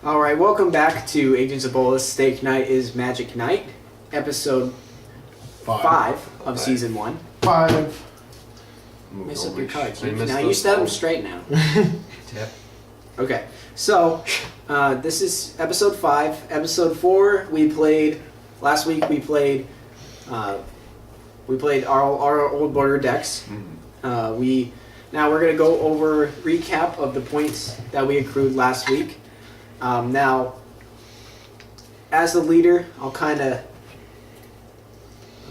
Alright, welcome back to Agents of Bolas. Steak Night is Magic Night, episode 5 of Season 1. 5. Mess up your cards. Now you set them straight now. Tap. Okay, so this is episode 5. Episode 4, we played, last week we played our old border decks. Now we're going to go over recap of the points that we accrued last week. Now, as the leader, I'll kind of...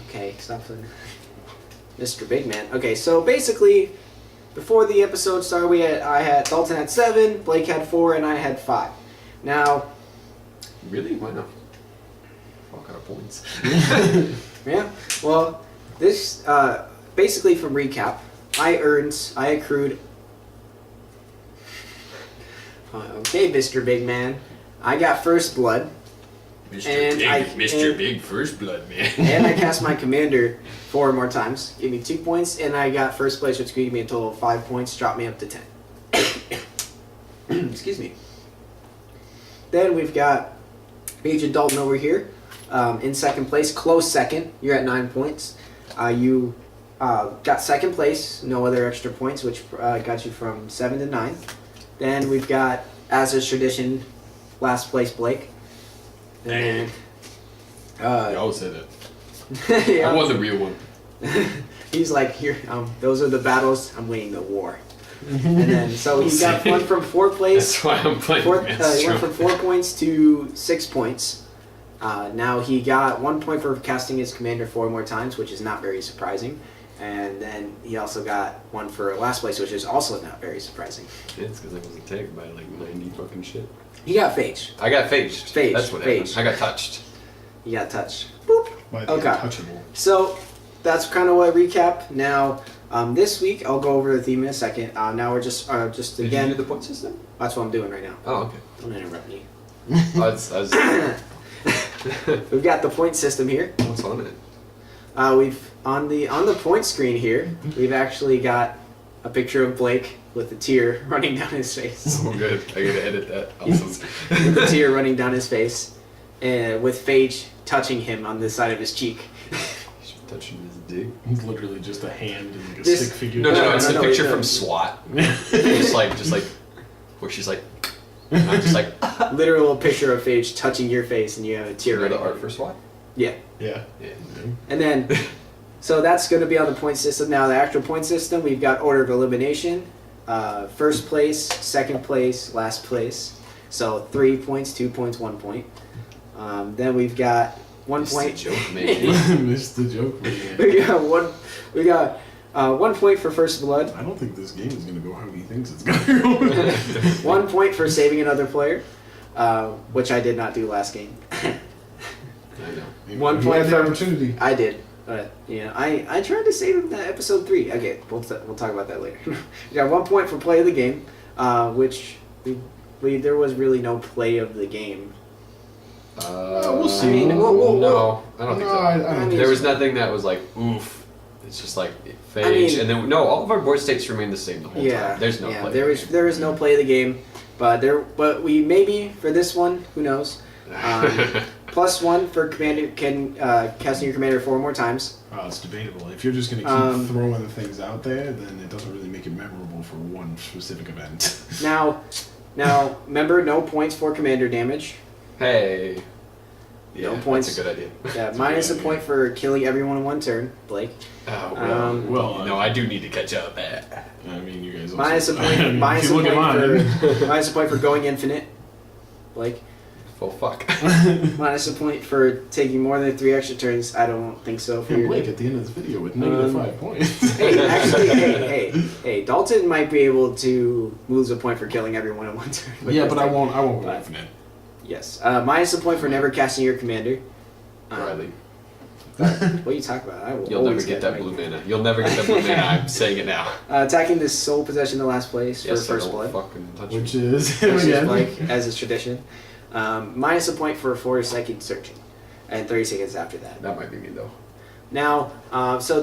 Okay, stop for Mr. Big Man. Okay, so basically, before the episode started, Dalton had 7, Blake had 4, and I had 5. Now... Really? Why not? All kind of points. Yeah, well, this, basically from recap, I accrued... Okay, Mr. Big Man. I got first blood. Mr. Big First Blood Man. And I cast my commander 4 more times. Gave me 2 points, and I got first place, which gave me a total of 5 points, dropped me up to 10. Excuse me. Then we've got Agent Dalton over here in second place, close second. You're at 9 points. You got second place, no other extra points, which got you from 7 to 9. Then we've got, as is tradition, last place Blake. And you always said it. yeah. I won the real one. He's like, here, those are the battles, I'm winning the war. And then, so he got one from 4th place. That's why I'm playing. He went from 4 points to 6 points. Now he got 1 point for casting his commander 4 more times, which is not very surprising. And then he also got 1 for last place, which is also not very surprising. Yeah, it's because I was attacked by like 90 fucking shit. He got phaged. I got phaged. Phaged. That's what happened. I got touched. He got touched. Boop. By the Okay. untouchable. So that's kind of what recap. Now this week I'll go over the theme in a second. Now we're just Did again. you do the point system? That's what I'm doing right now. Oh, okay. Don't interrupt me. What's We've got the point system here. on it? We've on the point screen here. We've actually got a picture of Blake with a tear running down his face. Oh, good. I gotta edit that. Awesome. With a tear running down his face, and with Phage touching him on the side of his cheek. He's touching his dick. He's literally just a hand and like a This- stick figure. No, it's no, a picture no. from SWAT. just like, where she's like, and I'm just like, Literal picture of Phage touching your face, and you have a tear you know running. the art for SWAT? Yeah. Yeah. Yeah. And then, so that's going to be on the point system. Now, the actual point system, we've got order of elimination, first place, second place, last place. So 3 points, 2 points, 1 point. Then we've got 1 It's point. the joke, man. Missed the joke, man. We got 1 point for first blood. I don't think this game is gonna go how he thinks it's gonna go. 1 point for saving another player, which I did not do last game. I know. Maybe 1 he point had the for- opportunity. I did. But, I tried to save him that episode 3. Okay, we'll talk about that later. We got 1 point for play of the game, which there was really no play of the game. We'll see. I mean, No, I don't think No, so. I don't think There was so. nothing that was like, oof. It's just like phage, and then all of our board states remain the same the whole time. There's no play. There was no play of the game, but we maybe for this one, who knows? +1 for commander casting your commander 4 more times. It's debatable. If you're just gonna keep throwing the things out there, then it doesn't really make it memorable for one specific event. Now, remember, no points for commander damage. Hey. No Yeah, points. That's a good idea. Yeah, minus a point for killing everyone in 1 turn, Blake. Oh, well, well, no, I do need to catch up. I mean, you guys. Minus a Also, point. Minus if a you look point at mine. for minus a point for going infinite, Blake. Well, fuck. Minus a point for taking more than 3 extra turns. I don't think so. For And your Blake at the end of this video with negative 5 points. Hey, actually, hey, Dalton might be able to lose a point for killing everyone in 1 turn. Yeah, but I won't go But- infinite. Yes. Minus a point for never casting your commander. Riley. What are you talking about? I will You'll never always get that right. blue mana. You'll never get that blue mana. I'm saying it now. Attacking the sole possession in the last place Yes, for I first don't blood. fucking touch Which me. is Which is again. like, as is tradition. Minus a point for 4 seconds searching. And 30 seconds after that. That might be me though. Now, so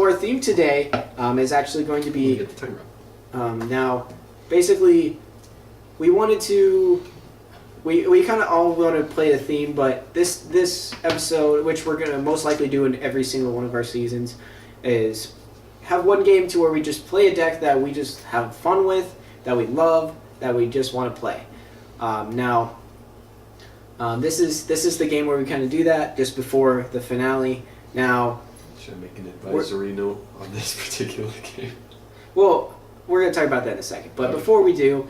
our theme today is actually going to be Get the timer up. now, basically, we wanted to we kind of all want to play a theme, but this episode, which we're gonna most likely do in every single one of our seasons, is have one game to where we just play a deck that we just have fun with, that we love, that we just want to play. This is the game where we kind of do that just before the finale. Now, should I make an advisory note on this particular game? Well, we're going to talk about that in a second. But before we do,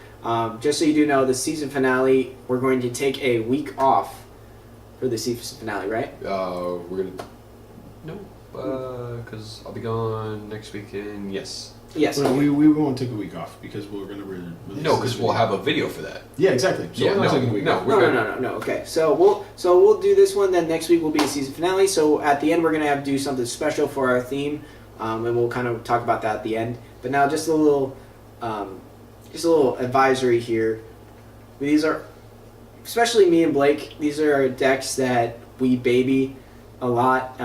just so you do know, the season finale, we're going to take a week off for the season finale, right? We're going to... No, because I'll be gone next weekend, yes. Yes. Well, we won't take a week off because we're going to release. No, because we'll have a video for that. Yeah, exactly. So we're not taking a week off. No. Okay, so we'll do this one. Then next week will be a season finale. So at the end, we're gonna have to do something special for our theme, and we'll kind of talk about that at the end. But now, just a little advisory here. These are, especially me and Blake. These are our decks that we baby a lot,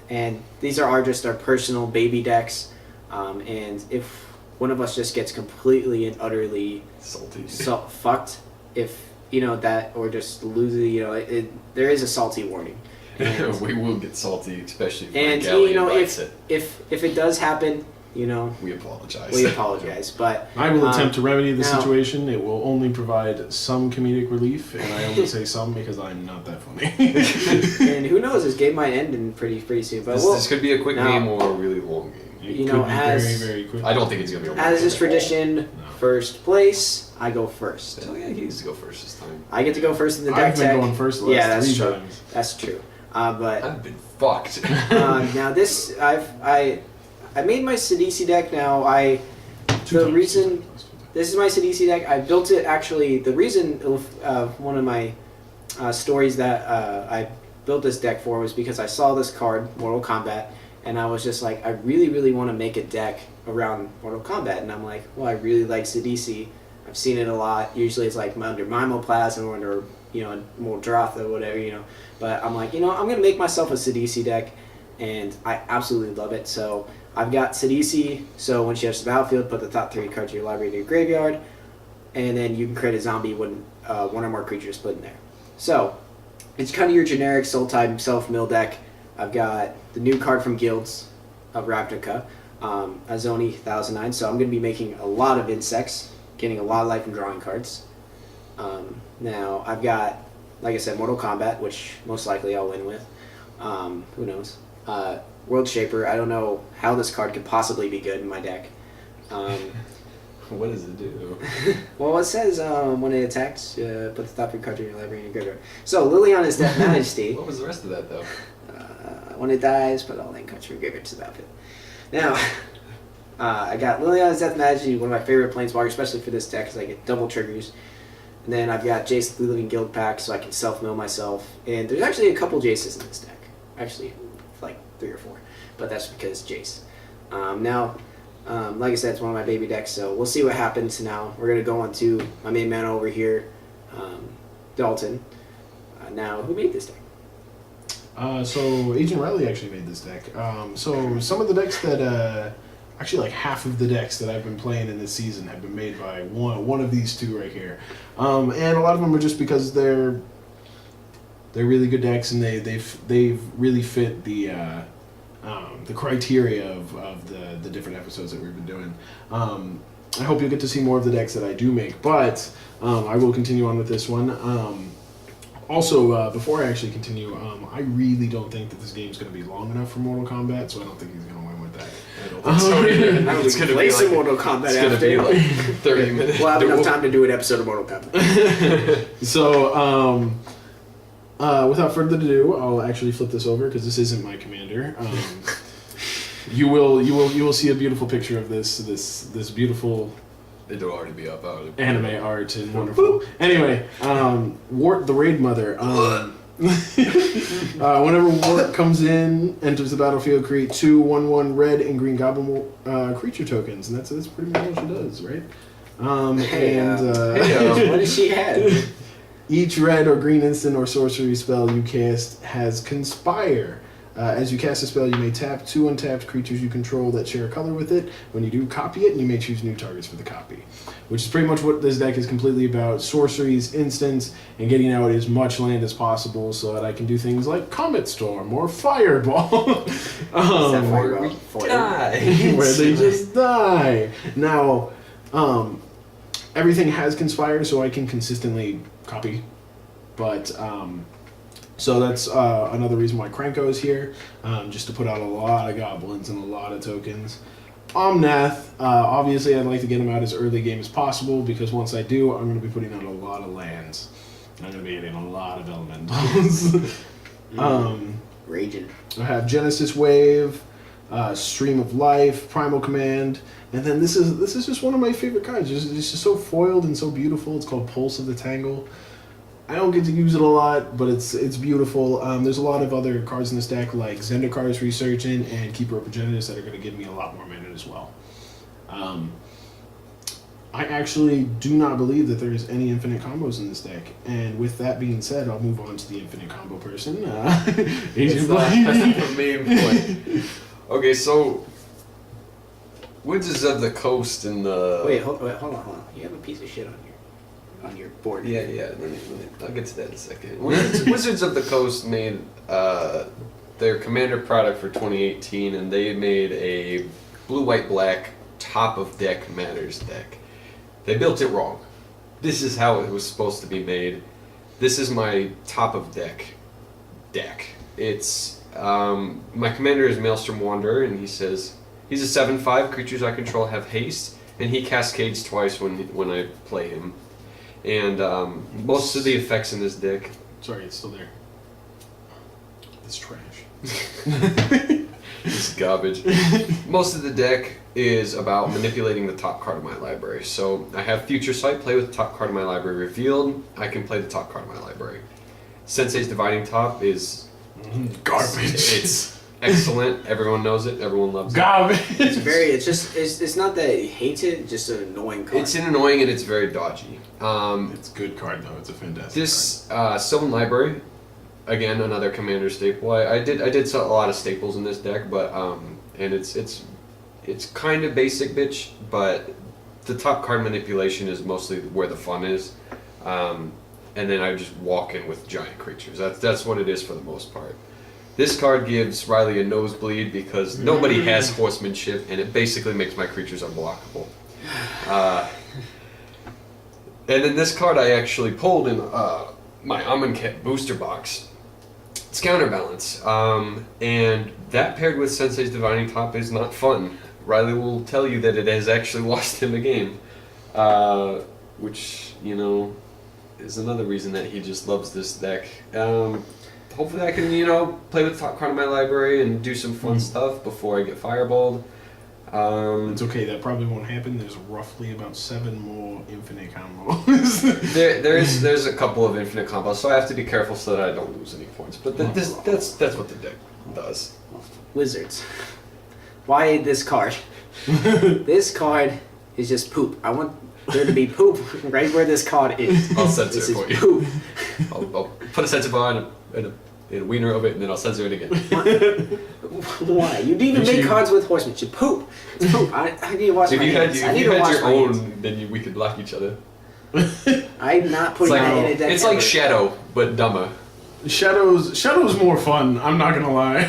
and these are just our personal baby decks. And if one of us just gets completely and utterly salty, fucked, if that, or just loses, there is a salty warning. And, we will get salty, especially if if it does happen, we apologize. We apologize, but I will attempt to remedy the situation. It will only provide some comedic relief, and I only say some because I'm not that funny. And who knows? This game might end in pretty soon. But this could be a quick game or a really long game. It could be very, very quick. I don't think it's gonna be a long as game. is tradition. First place, I go first. Oh yeah, he needs to go first this time. I get to go first in the deck I've been going first the last 3 times. That's true. But I've been fucked. Now this, I made my Sidisi deck. Now this is my Sidisi deck. I built it actually. The reason one of my stories that I built this deck for was because I saw this card, Mortal Kombat, and I was just like, I really, really want to make a deck around Mortal Kombat. And I'm like, well, I really like Sidisi. I've seen it a lot. Usually it's like under Mimoplasm or under, Moldroth or whatever, But I'm like, I'm going to make myself a Sidisi deck, and I absolutely love it. So I've got Sidisi, so when she enters the battlefield, put the top 3 cards of your library to your graveyard, and then you can create a zombie when one or more creatures put in there. So it's kind of your generic soul type self-mill deck. I've got the new card from Guilds of Ravnica, Azoni 1009. So I'm going to be making a lot of insects, getting a lot of life and drawing cards. Now I've got, like I said, Mortal Kombat, which most likely I'll win with. Who knows? World Shaper. I don't know how this card could possibly be good in my deck. What does it do? Well, it says when it attacks, put the top 3 cards in your library in your graveyard. So Liliana's Death Majesty. What was the rest of that though? When it dies, put all 9 cards from your graveyard to the battlefield. Now, I got Liliana's Death Majesty, one of my favorite planeswalkers, especially for this deck, because I get double triggers. And then I've got Jace the Living Guild pack, so I can self-mill myself. And there's actually a couple Jaces in this deck. Actually, like 3 or 4. But that's because Jace. Like I said, it's one of my baby decks, so we'll see what happens now. We're going to go on to my main mana over here, Dalton. Now, who made this deck? So Agent Riley actually made this deck. So some of the decks that, actually like half of the decks that I've been playing in this season have been made by one of these 2 right here. And a lot of them are just because they're really good decks, and they've really fit the criteria of the different episodes that we've been doing. I hope you'll get to see more of the decks that I do make, but I will continue on with this one. Also, before I actually continue, I really don't think that this game's going to be long enough for Mortal Kombat, so I don't think he's going to win with that. I don't think so either. It's going to play some Mortal Kombat it's after. It's going to be like 30 minutes. We'll have enough time to do an episode of Mortal Kombat. So, without further ado, I'll actually flip this over because this isn't my commander. You will see a beautiful picture of this beautiful. It'll already be up. Anime art and wonderful. Anyway, Wart the Raid Mother. Whenever Wart comes in, enters the battlefield, create 2 1/1 red and green goblin creature tokens, and that's pretty much what she does, right? What does she have? Each red or green instant or sorcery spell you cast has Conspire. As you cast a spell, you may tap 2 untapped creatures you control that share a color with it. When you do, copy it, and you may choose new targets for the copy. Which is pretty much what this deck is completely about. Sorceries, instants, and getting out as much land as possible so that I can do things like Comet Storm or Fireball. Fireball? Where they just die. Now, everything has conspired, so I can consistently copy. But, so that's another reason why Krenko is here, just to put out a lot of goblins and a lot of tokens. Omnath, obviously I'd like to get him out as early game as possible, because once I do, I'm going to be putting out a lot of lands. I'm going to be getting a lot of elementals. Raging. I have Genesis Wave, Stream of Life, Primal Command, and then this is just one of my favorite cards. It's just so foiled and so beautiful. It's called Pulse of the Tangle. I don't get to use it a lot, but it's beautiful. There's a lot of other cards in this deck, like Zendikar's Resurgent and Keeper of Progenitus, that are going to give me a lot more mana as well. I actually do not believe that there's any infinite combos in this deck. And with that being said, I'll move on to the infinite combo person. That's the main point. Okay, so Wizards of the Coast and the... Wait, hold on. You have a piece of shit on your board. Yeah. I'll get to that in a second. Wizards of the Coast made their Commander product for 2018, and they made a blue-white-black top of deck matters deck. They built it wrong. This is how it was supposed to be made. This is my top of deck. It's my commander is Maelstrom Wanderer, and he says he's a 7/5. Creatures I control have haste, and he cascades twice when I play him. And most of the effects in this deck. Sorry, it's still there. It's trash. It's garbage. Most of the deck is about manipulating the top card of my library. So I have Future Sight, play with the top card of my library revealed. I can play the top card of my library. Sensei's Dividing Top is garbage. It's excellent. Everyone knows it. Everyone loves it. Garbage. It's not that he hates it. It's just an annoying card. It's annoying and it's very dodgy. It's a good card though. It's a fantastic card. Sylvan Library, again another commander staple. I did a lot of staples in this deck, but and it's kind of basic bitch, but the top card manipulation is mostly where the fun is. And then I just walk in with giant creatures. That's what it is for the most part. This card gives Riley a nosebleed because nobody has horsemanship, and it basically makes my creatures unblockable. And then this card I actually pulled in my Amonkhet booster box. It's Counterbalance. And that paired with Sensei's Divining Top is not fun. Riley will tell you that it has actually lost him a game. Which, you know, is another reason that he just loves this deck. Hopefully I can, play with the top card of my library and do some fun stuff before I get fireballed. It's okay, that probably won't happen. There's roughly about 7 more infinite combos. there's a couple of infinite combos, so I have to be careful so that I don't lose any points. But that's what the deck does. Wizards. Why this card? This card is just poop. I want there to be poop right where this card is. I'll censor this it for is you. Poop. I'll put a censor bar and a wiener of it, and then I'll censor it again. Why? You didn't even make cards with horsemanship. Poop. It's poop. I need to wash my hands. If you had your own, then we could block each other. I'm not putting that in a deck. It's like Shadow, but dumber. Shadow's more fun, I'm not gonna lie.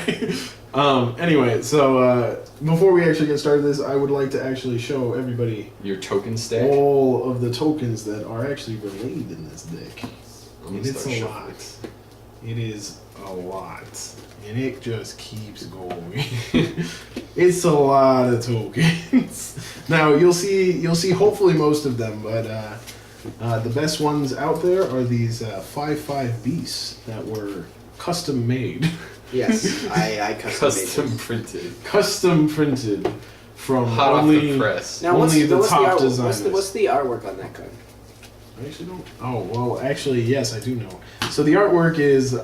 Anyway, so before we actually get started this, I would like to actually show everybody your token stack. All of the tokens that are actually related in this deck. And it's a lot. It is a lot. And it just keeps going. It's a lot of tokens. Now you'll see hopefully most of them, but the best ones out there are these 5/5 beasts that were custom made. Yes, I custom printed. Custom printed from hot only, off the press. Now, only the top designers. What's the artwork on that card? I actually don't. Oh well, actually yes, I do know. So the artwork is a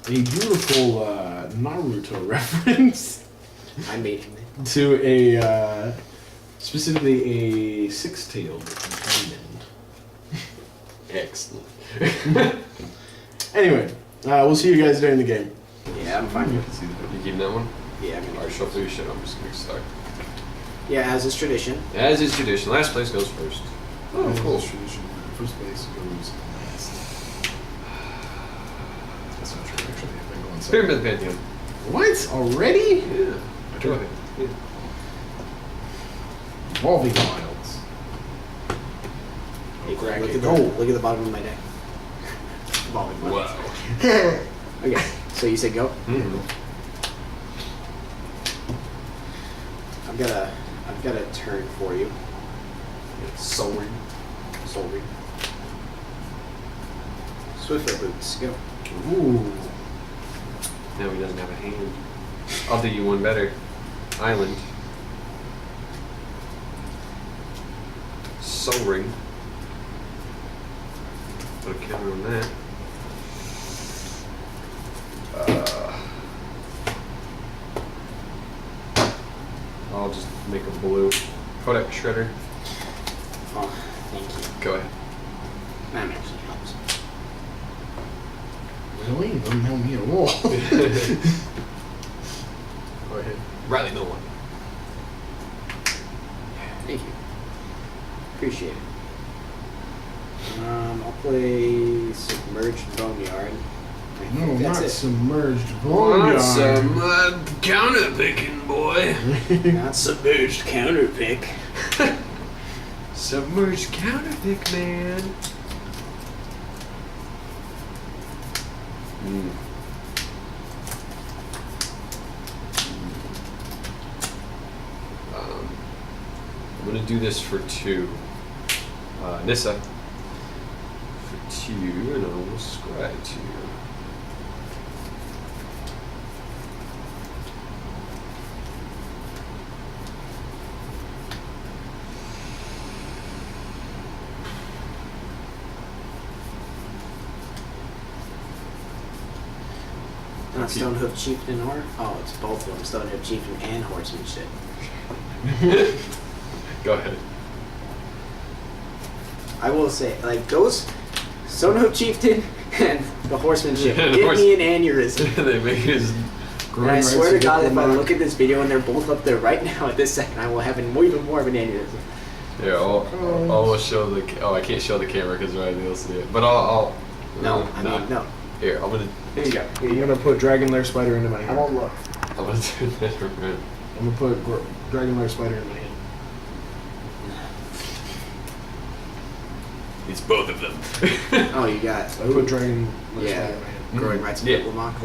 beautiful Naruto reference. I made it. To a specifically a 6-tailed demon. Excellent. Anyway, we'll see you guys during the game. Yeah. Yeah, I'm fine I with can see that. You keeping that one? Yeah, I'm Alright, gonna. shuffle your shit. I'm just gonna start. Yeah, as is tradition. As is tradition, last place goes first. Oh, As cool. is tradition. First place goes last. That's not true, actually. I've been going second. Pyramid Pantheon. What? Already? Yeah. Go ahead. Yeah. Evolving Wilds. Hey, Crack look it. at Go. look at the bottom of my deck. Evolving one. Wow. Okay, so you said go. Mm-hmm. I've got a turn for you. Soul Ring. Swiftfoot Boots. Go. Ooh. Now he doesn't have a hand. I'll do you one better. Island. Soul Ring. Put a counter on that. I'll just make a blue. Kodak Shredder. Oh, thank you. Go ahead. That actually helps. Really? It doesn't help me at all. Go ahead. Riley, no one. Thank you. Appreciate it. I'll play Submerged Boneyard. I No, think that's not it. submerged Want boneyard. some counter picking, boy? Not Submerged Counter Pick. Submerged counter pick, man. I'm gonna do this for 2. Nissa. For 2, and I will scry 2. Not Stonehoof Chieftain or? Oh, it's both of them. Stonehoof Chieftain and Horsemanship. Go ahead. I will say, like, those Stonehoof Chieftain and the Horsemanship Yeah, the give horse- me an aneurysm. They make his. And I swear to God, if I look at this video and they're both up there right now at this second, I will have even more of an aneurysm. Yeah, I'll show the. Oh, I can't show the camera because Riley will see it. But I'll No, I mean, no. Here, I'm gonna. Here you go. I'm gonna put Dragon Lair Spider into my I hand. won't look. I'm gonna do that around. I'm gonna put Dragon Lair Spider in my hand. It's both of them. Oh, you got. I put Dragon Lair Yeah. Spider in my hand. Growing rights of Yeah. Lamont.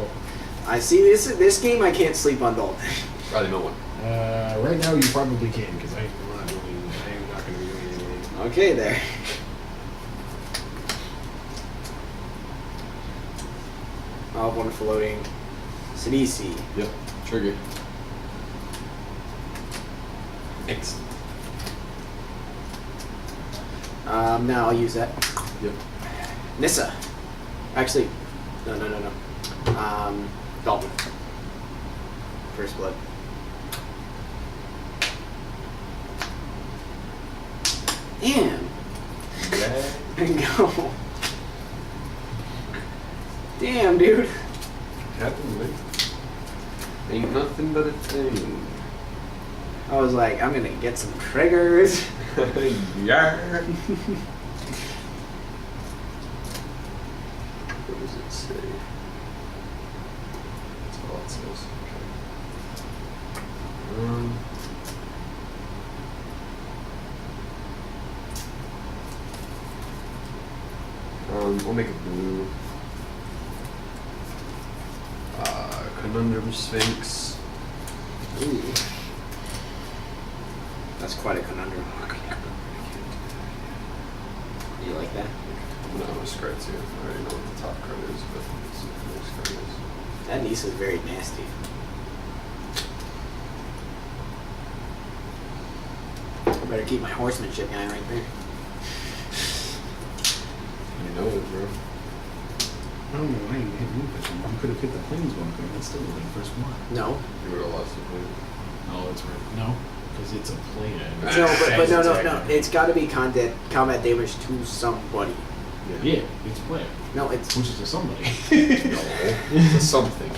I see this game. I can't sleep on Dalton. Riley, no one. Right now you probably can because I am not gonna be doing anything. Okay, there. Oh, one floating. Sidisi. Yep. Trigger. Excellent. Now I'll use that. Yep. Nissa. Actually, no. Dalton. First blood. Damn. Go. Damn, dude. Happened, man. Ain't nothing but a thing. I was like, I'm gonna get some triggers. Yeah. What does it say? That's all it says. Okay. We'll make it blue. Conundrum Sphinx. Ooh. That's quite a conundrum. You like that? No, I'm gonna scratch too. I already know what the top card is, but let's see what the next card is. That niece is very nasty. I better keep my horsemanship guy right there. You know it, bro. I don't know why you hit me first one. You could have hit the Planeswalker and still would have first one. No. You would have lost the point. Oh, that's right. No, because it's a player. No, but no. It's got to be combat damage to somebody. Yeah, it's a player. No, it's Which is a somebody. No, it's a something.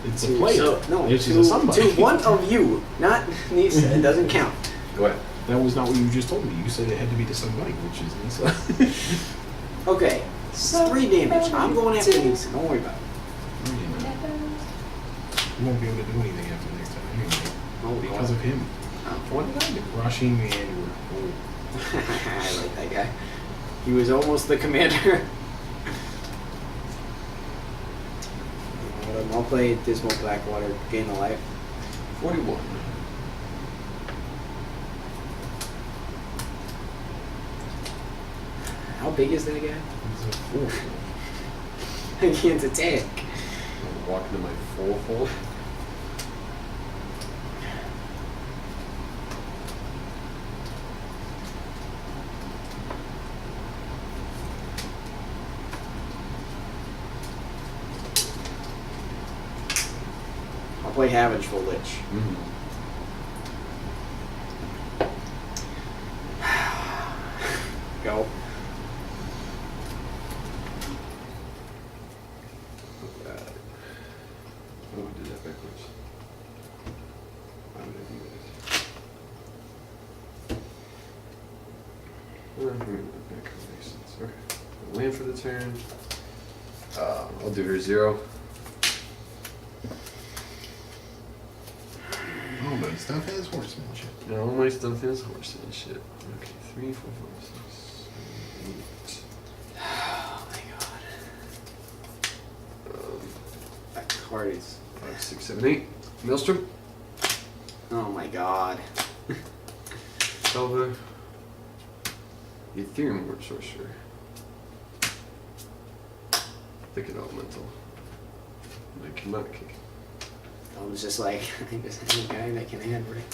It's a to- player. so- no, It's to, a somebody. to one of you, not Nisa. It doesn't count. Go ahead. That was not what you just told me. You said it had to be to somebody, which is Nisa. Okay, 3 damage. I'm going after Nisa. Don't worry about it. You won't be able to do anything after next time anyway. Oh, Because of him. What did I do? Rushing and I like that guy. He was almost the commander. I'll play Dismal Blackwater, gain a life. 41. How big is that guy? he's a fool. I can't attack. I'm walking to my full. I'll play Havengeful Lich. Go. Oh, I did that backwards. Why would I do that? That makes sense. Okay. Land for the turn. I'll do her 0. Oh, but his stuff has horsemanship. Now all my stuff is horse and shit. Okay, 3, 4, 5, 6, 7, 8. Oh my god. That card is. 5, 6, 7, 8. Maelstrom. Oh my god. Salva. Ethereum Ward Sorcerer. Thicket Elemental. I cannot kick. I was just like, I just have a guy that can add, right?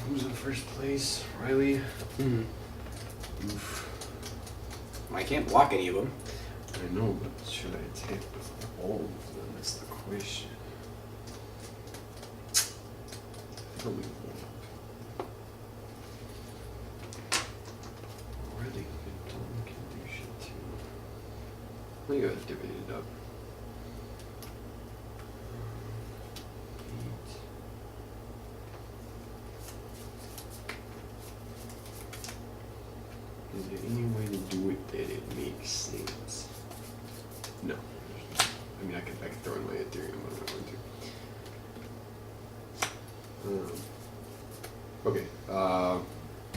Who's in first place? Riley. Hmm. Oof. I can't block any of them. I know, but should I attack with all of them? That's the question. I'll leave one up. Already, Tom can do shit too. We gotta divvy it up. 8. Is there any way to do it that it makes sense? No. I mean, I could throw in my Ethereum, but I'm not going to. Okay.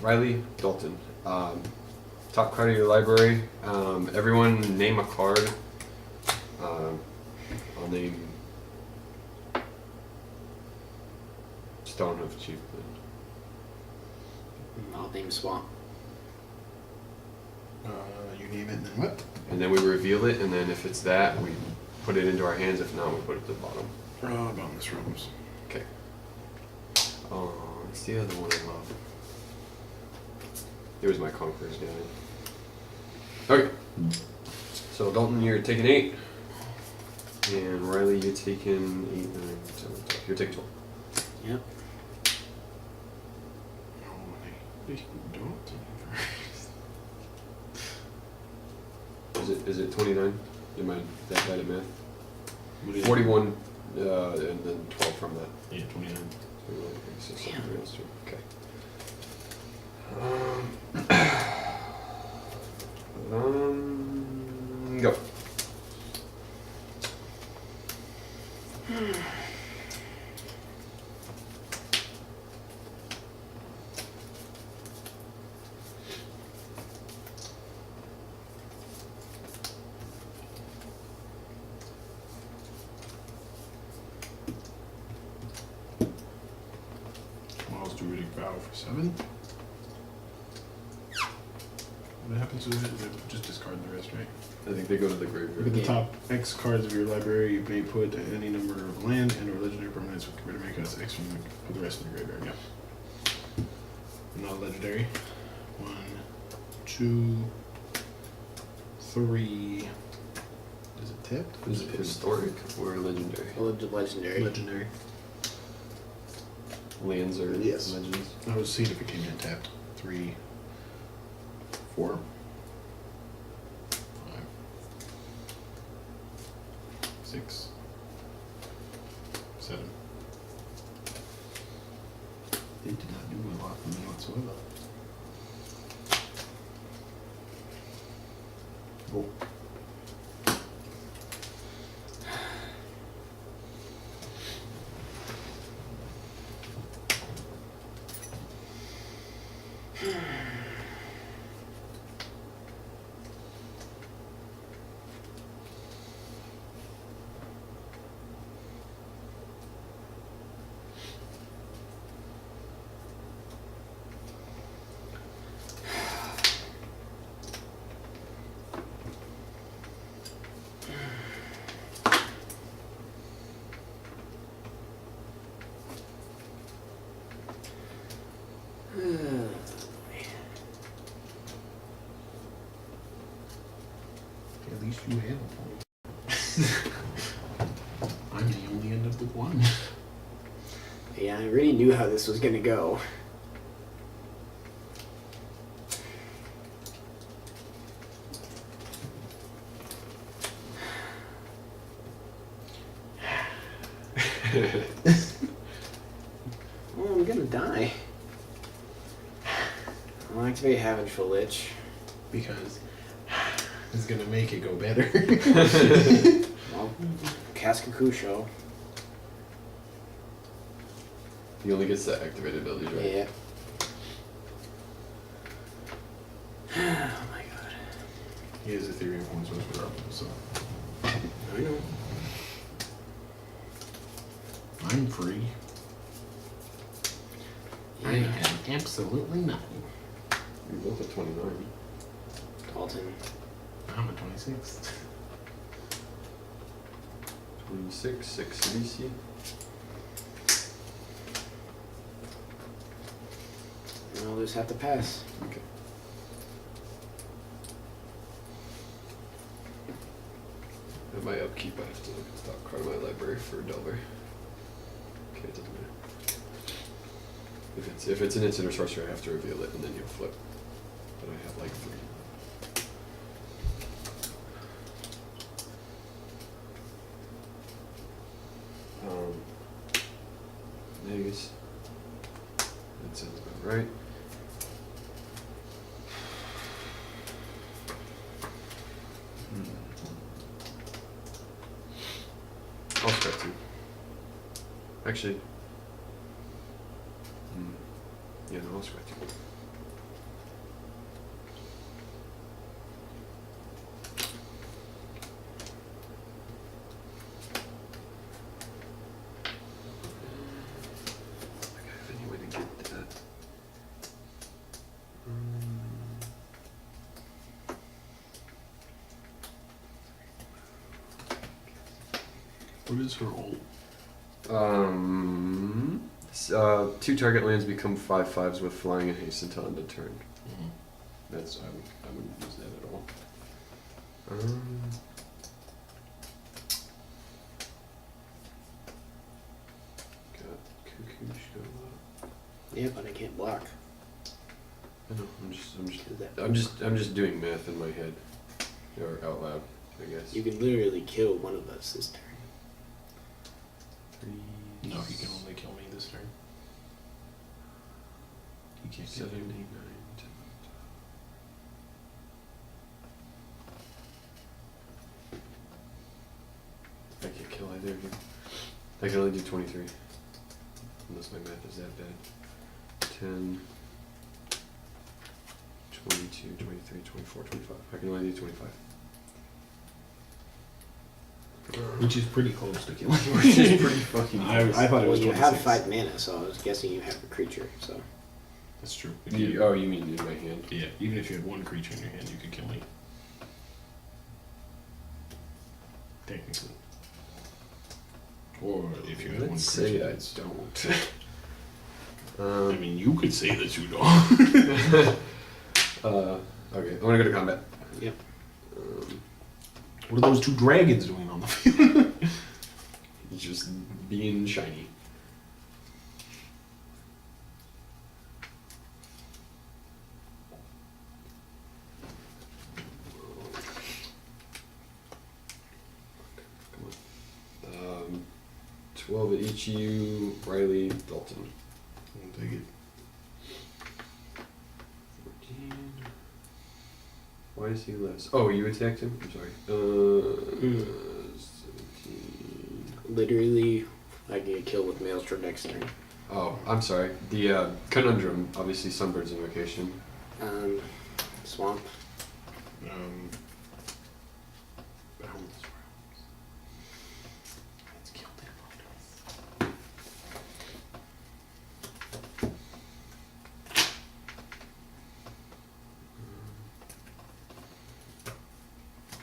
Riley, Dalton. Top card of your library. Everyone name a card. I'll name Stone of Chieftain. I'll name Swamp. You name it, and then what? And then we reveal it, and then if it's that, we put it into our hands. If not, we put it at the bottom. Bonus rooms. Okay. What's the other one I love? It was my Conqueror's guy. Okay. So Dalton, you're taking 8. And Riley, you're taking 8, 9, 10, 12. You're taking 12. Yep. Is it 29? Am I that bad at math? What is it? 41, and then 12 from that. Yeah, 29. So Damn. something else too. Okay. Go. Miles Druidic Vow for 7. What happens to it? Just discard the rest, right? I think they go to the Look graveyard. at the top X cards of your library. You may put any number of land and or legendary permanents with converted make us X from the rest of the graveyard. Yep. Not legendary. 1, 2, 3. Is it tipped? Is it historic or legendary? Legendary. Legendary. Lands or Yes. legends? I was seeing if it came in tapped. 3, 4, 5, 6, 7. They did not do a lot for me whatsoever. Oh. At least you have a point. I may only end up with 1. Yeah, I already knew how this was gonna go. Oh, I'm gonna die. I'll activate Havengeful Lich. Because it's gonna make it go better. Well, cast Kakusho. He only gets the activated abilities, right? Yeah. Oh my god. He has Ethereum points with for up, so I know. I'm free. I Yeah. have absolutely nothing. You're both at 29. Dalton. I'm at 26. 26, 6 CDC. I'll just have to pass. Okay. At my upkeep, I have to look at stock card of my library for Delver. Okay, it doesn't matter. If it's an instant or sorcery, I have to reveal it, and then you'll flip. But I have like 3. Nays. That sounds about right. I'll scratch you. Actually. Yeah, no, I'll scratch you. Any way to get that? What is her ult? 2 target lands become 5/5s with flying and haste until end of turn. Mm-hmm. That's I wouldn't use that at all. Got Cuckoo show up. Yeah, but I can't block. I know. Is that- I'm just doing math in my head, or out loud, I guess. You can literally kill one of us this turn. 3, No, he can only kill me this turn. He can't kill 7, 8, 9, you. 10. I can't kill either of you. I can only do 23. Unless my math is that bad. 10, 22, 23, 24, 25. I can only do 25. Which is pretty close to killing. Which is pretty fucking I close. thought it Well, was you 26. have 5 mana, so I was guessing you have a creature. So That's true. Oh, you mean in my hand? Yeah, even if you had 1 creature in your hand, you could kill me. Technically. Or if you had 1 Let's creature. say I that's- don't. I mean, you could say that you don't. Okay, I'm gonna go to combat. yep. What are those 2 dragons doing on the field? Just being shiny. Come on. 12 at each of you. Riley, Dalton. I'll take it. 14. Why is he less? Oh, you attacked him? I'm sorry. 17. Literally, I get killed with Maelstrom next turn. Oh, I'm sorry. The conundrum, obviously, Sunbird's invocation. Swamp. Bounds. Let's kill them.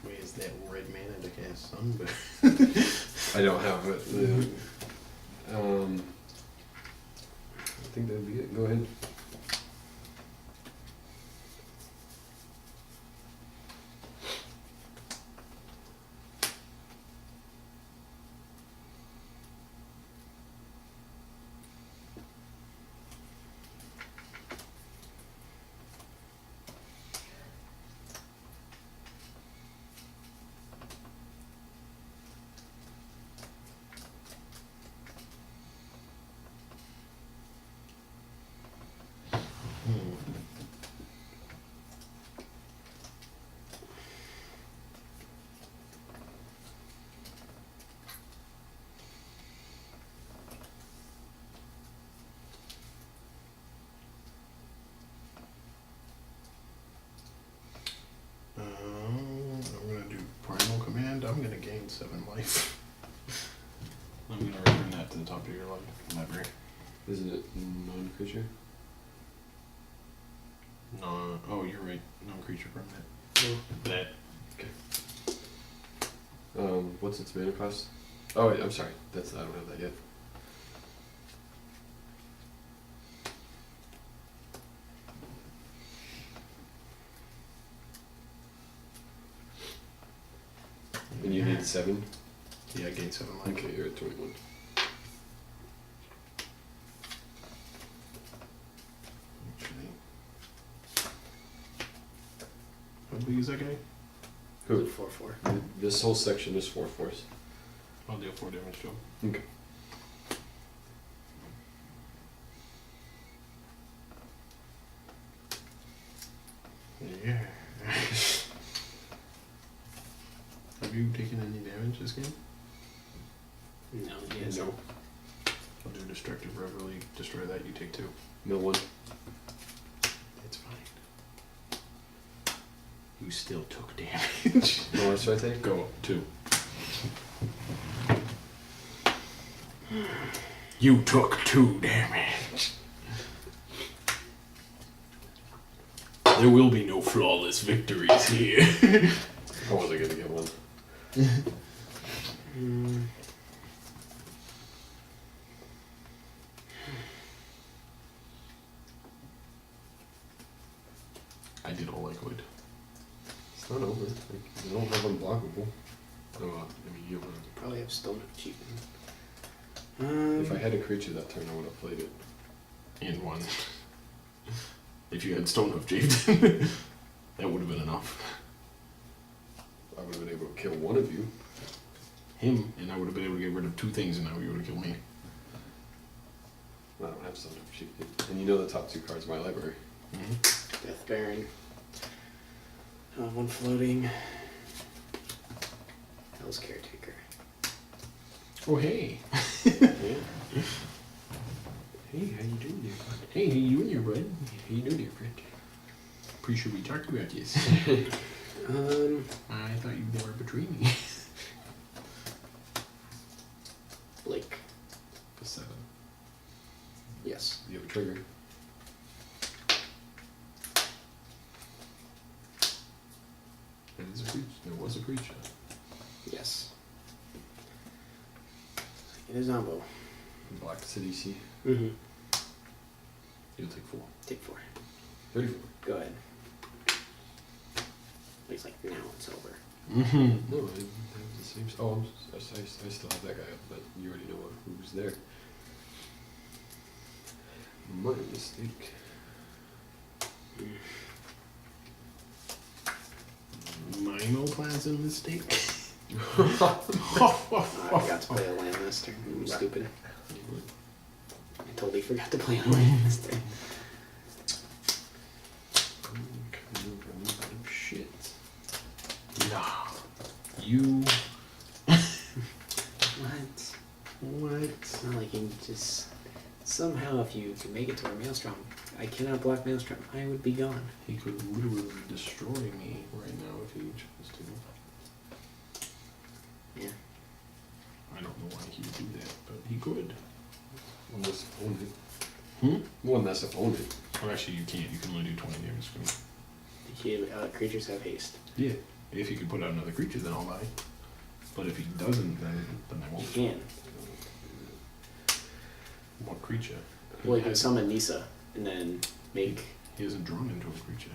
Where's that red mana to cast Sunbird? I don't have it. I think that would be it. Go ahead. I'm gonna do Primal Command. I'm gonna gain 7 life. I'm gonna return that to the top of your library. Isn't it non-creature? No, oh, you're right. Non-creature permanent. That. What's its mana cost? Oh, wait, I'm sorry. I don't have that yet. And you need 7? Yeah, I gained 7 life. Okay, you're at 21. Actually. How big is that guy? Who? 4/4. This whole section is 4 force. I'll deal 4 damage to him. Okay. Yeah. Have you taken any damage this game? No, he has No. I'll do Destructive Reverie, destroy that, you take 2. No one. It's fine. You still took damage. No, what should I take? Go up 2. You took 2 damage. There will be no flawless victories here. I wasn't gonna get one. I did all I could. It's not over. Like, you don't have unblockable. Oh, I mean, you don't. Probably have Stone Achievement. If I had a creature that turn, I would have played it. And 1. If you had Stonehoof Chieftain, that would have been enough. I would have been able to kill one of you. Him, and I would have been able to get rid of 2 things, and now you would have killed me. I don't have Stone of Chieftain. And you know the top 2 cards of my library. Death Baron. 1 floating. Hell's Caretaker. Oh, hey. Yeah. Hey, how you doing there, bud? Hey, how you doing here, bud? How you doing there, friend? Pretty sure we talked about this. I thought you were between me. Blake. For 7. Yes. You have a trigger. That is a creature. There was a creature. Yes. It is Zombo. Black City C. Mm-hmm. You'll take 4. Take 4. 34. Go ahead. Looks like now it's over. Mm-hmm. No, I have the same. Oh, I still have that guy up, but you already know who's there. My mistake. Minoplasm mistake. I forgot to play a land this turn. I'm stupid. I totally forgot to play a land this turn. Shit. Nah. You. What? What? It's not like you can just... Somehow if you can make it to our Maelstrom, I cannot block Maelstrom. I would be gone. He could literally destroy me right now if he chose to. Yeah. I don't know why he would do that, but he could. One less opponent. Hmm? One less opponent. Or actually, you can't. You can only do 20 damage to me. Creatures have haste. Yeah. If he could put out another creature, then I'll die. But if he doesn't, then I You won't. can. What creature? Well, you can summon Nisa and then make... He isn't drawn into a creature.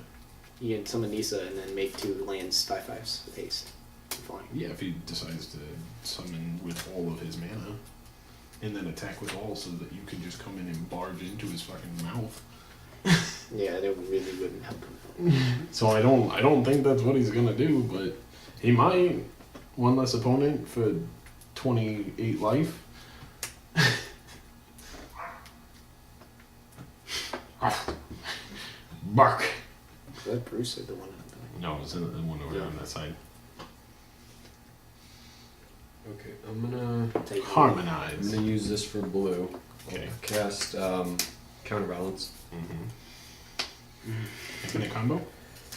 You can summon Nisa and then make 2 lands 5/5s with haste. Flying. Yeah, if he decides to summon with all of his mana, and then attack with all, so that you can just come in and barge into his fucking mouth. Yeah, that really wouldn't help him. So I don't think that's what he's gonna do, but he might. One less opponent for 28 life. Bark. Is that Bruce or the one I'm doing? No, it's the one over Yeah. on that side. Okay, I'm gonna Harmonize. use this for blue. Okay. I'll cast counterbalance. Infinite combo?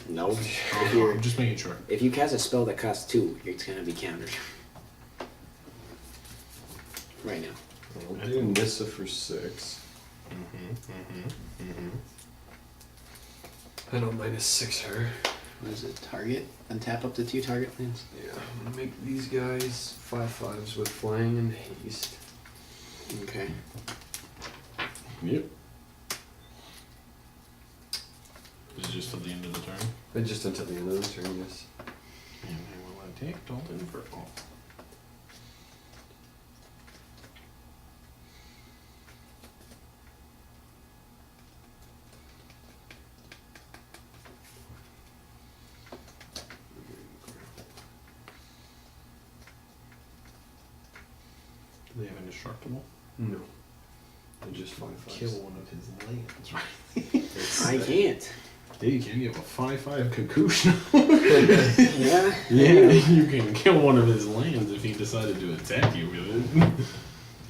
No. I'm just making sure. If you cast a spell that costs 2, it's gonna be countered. Right now. I'll do Nissa for 6. And I'll -6 her. What is it? Target? Untap up to 2 target lands? Yeah, I'm gonna make these guys 5/5s with flying and haste. Okay. Yep. This is just till the end of the turn. And just until the end of the turn, yes. And I will attack Dalton for all. Do they have indestructible? No. They're just 5/5s. Kill one of his lands, right? I can't. Yeah, you can. You have a 5/5 Kakush. Yeah? Yeah, you can kill one of his lands if he decided to attack you with it.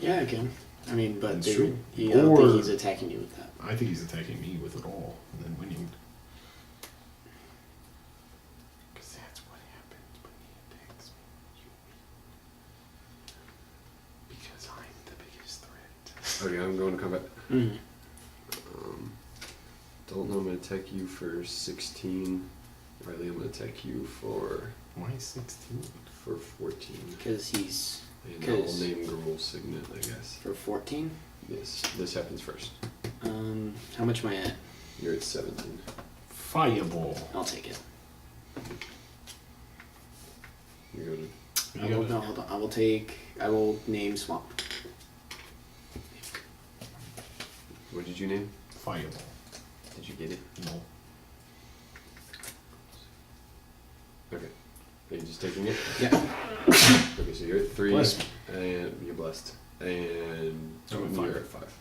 Yeah, I can. I mean, but That's true. I don't think Or- he's attacking you with that. I think he's attacking me with it all and then winning. Because that's what happens when he attacks me. Because I'm the biggest threat. Okay, I'm going to combat. Mm-hmm. Dalton, I'm going to attack you for 16. Riley, I'm going to attack you for Why 16? 14. Because he's... And I'll 'Cause- name Gruul Signet, I guess. For 14? Yes, this happens first. How much am I at? You're at 17. Fireball. I'll take it. You're going to... You gotta- No, hold on. I will name Swamp. What did you name? Fireball. Did you get it? No. Okay. Are you just taking it? Yeah. Okay, so you're at 3. Bless me. And you're blessed. And I'm at you're 5. at 5.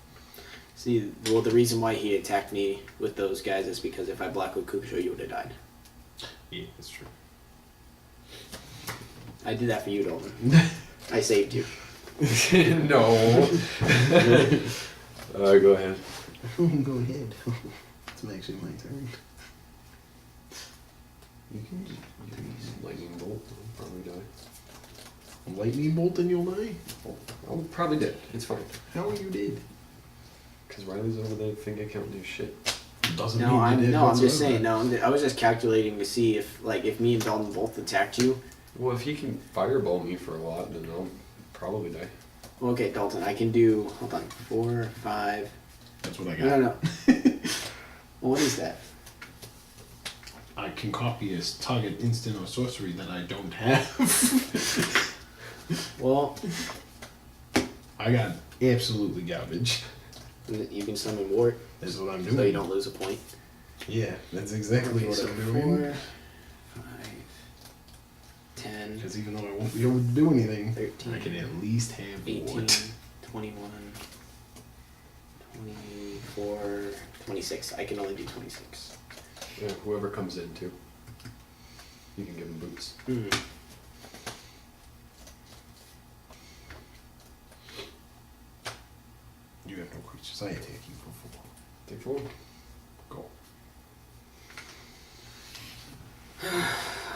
See, well, the reason why he attacked me with those guys is because if I blocked with Kukusho, you would have died. Yeah, that's true. I did that for you, Dalton. I saved you. No. Go ahead. Go ahead. It's actually my turn. You can use lightning bolt. I'll probably die. Lightning bolt and you'll die? I'll probably dead. It's fine. How are you dead? Because Riley's over there finger counting his shit. Doesn't No, mean I'm you did no, I'm just whatsoever. saying. No, I was just calculating to see if me and Dalton both attacked you. Well, if he can fireball me for a lot, then I'll probably die. Well, okay, Dalton, I can do. Hold on, 4, 5. That's what I No, got. no. Well, what is that? I can copy a target instant or sorcery that I don't have. Well, I got absolutely garbage. you can summon Wart, That's what I'm so doing. you don't lose a point. Yeah, that's exactly Okay, what so I'm doing. 4, 5, 10, Because even though I won't be able to do anything, 13, I can at least have 18, what? 21, 24, 26. I can only do 26. Yeah, whoever comes in too. You can give them boots. Mm. You have no creatures. I attack you for 4. Take 4. Go.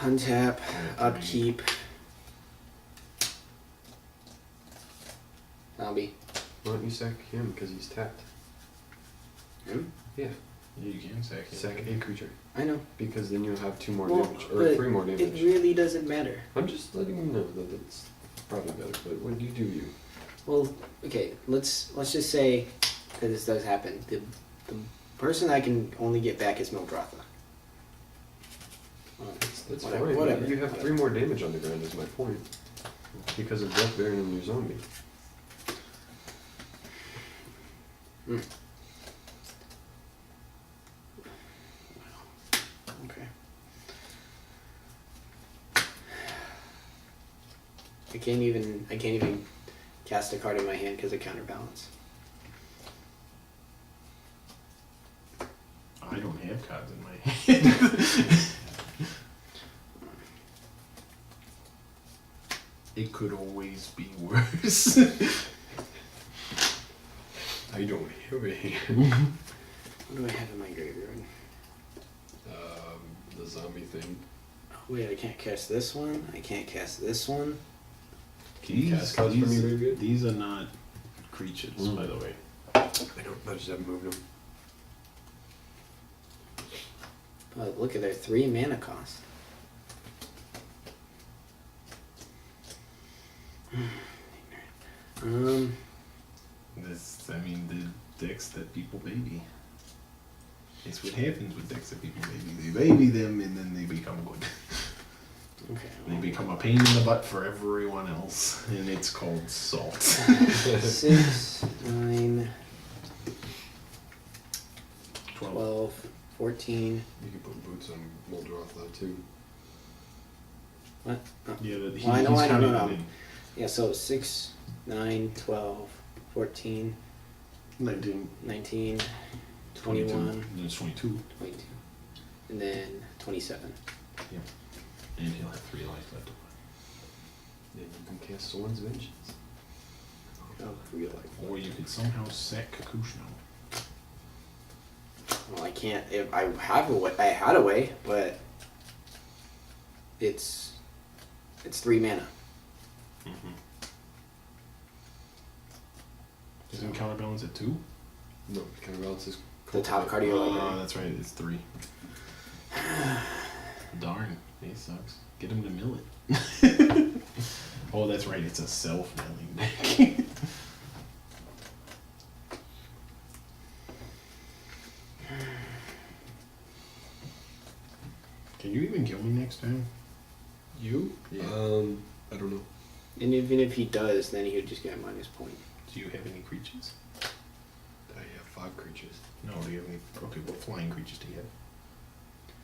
Untap, upkeep. Zombie. Why don't you sack him because he's tapped? Him? Yeah. Yeah, you can sack him. Sack a creature. I know. Because then you'll have 2 more Well, damage. Or but 3 more It damage. really doesn't matter. I'm just letting you know that it's probably better, but when you do you. Well, okay, let's just say that this does happen. The person I can only get back is Mildrotha. That's Whatever, fine. whatever, You have whatever. 3 more damage on the ground is my point. Because of Death Baron and your zombie. Mm. Okay. I can't even cast a card in my hand because of counterbalance. I don't have cards in my hand. It could always be worse. I don't have a hand. What do I have in my graveyard? The zombie thing. Oh, wait, I can't cast this one. I can't cast this one. Can you cast cards from your graveyard? These are not creatures, by the way. I just haven't moved them. But look at their 3 mana cost. I mean, the decks that people baby. It's what happens with decks that people baby. They baby them and then they become good. Okay. They become a pain in the butt for everyone else, and it's called salt. 6, 9, 12. 12, 14. You can put boots on Muldroth too. What? Oh. Yeah, but Well, I know, he's I know, counting no, it in. Yeah, so 6, 9, 12, 14, 19, 19, 22. 21, Then it's 22. 22, and then 27. Yeah. And he'll have 3 life left. Then you can cast Someone's Vengeance. Oh, real life. Or you could somehow sack Kakushno. Well, I can't. If I have a way, I had a way, but it's 3 mana. Isn't counterbalance at 2? No, counterbalance is The top card of your Oh, library. that's right, it's 3. Darn, he sucks. Get him to mill it. Oh, that's right, it's a self-milling deck. Can you even kill me next time? You? Yeah. I don't know. And even if he does, then he would just get a minus point. Do you have any creatures? I have 5 creatures. No, do you have any? Okay, what flying creatures do you have?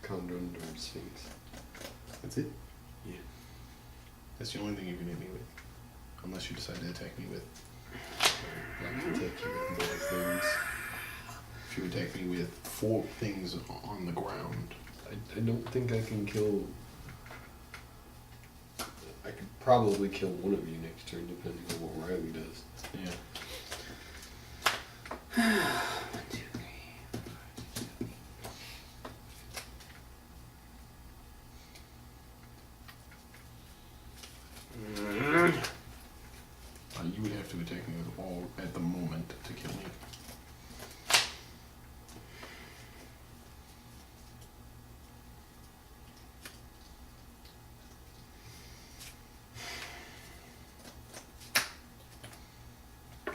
Condon or Sphinx. That's it? Yeah. That's the only thing you can hit me with. Unless you decide to attack me with. I can take you with more things. If you attack me with 4 things on the ground. I don't think I can kill. I could probably kill one of you next turn, depending on what Riley does. Yeah. 1, 2, 3. You would have to attack me with all at the moment to kill me.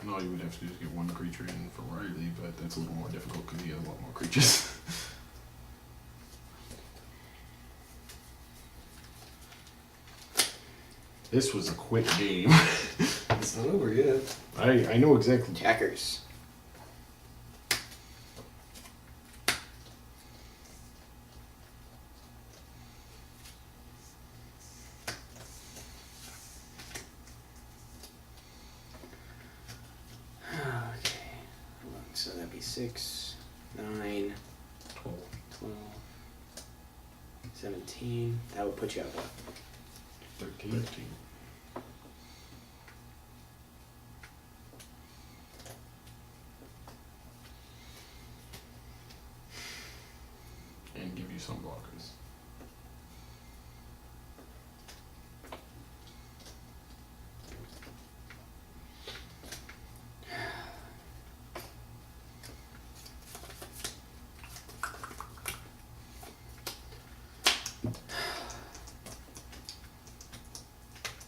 No, you would have to just get 1 creature in for Riley, but that's a little more difficult because he has a lot more creatures. This was a quick game. It's not over yet. I know exactly. Attackers. 6, 9, 12. 12, 17. That would put you at what? 13. 13. And give you some blockers.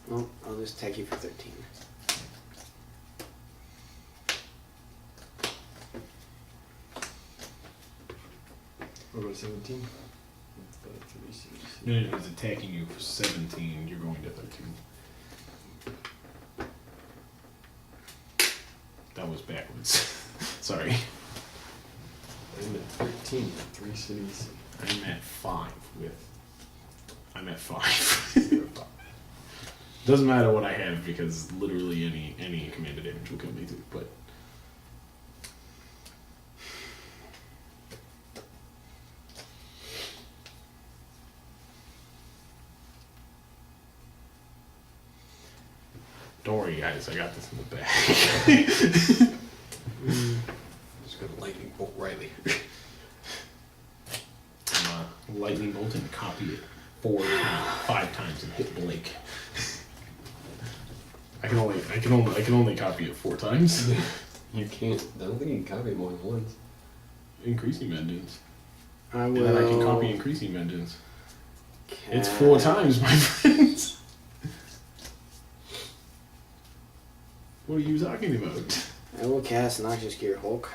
Well, I'll just tag you for 13. What about 17? No, it's attacking you for 17. You're going to 13. That was backwards. Sorry. I'm at 13 with 3 cities. I'm at 5 with. I'm at 5. Doesn't matter what I have because literally any command damage will kill me too. But don't worry, guys. I got this in the bag. Just gonna lightning bolt Riley. I'm lightning bolt and copy it 5 times and hit Blake. I can only copy it 4 times. You can't. I don't think you can copy it more than once. Increasing vengeance. I And will. then I can copy increasing vengeance. It's 4 times, my friends. What are you talking about? I will cast Noxious Gear Hulk.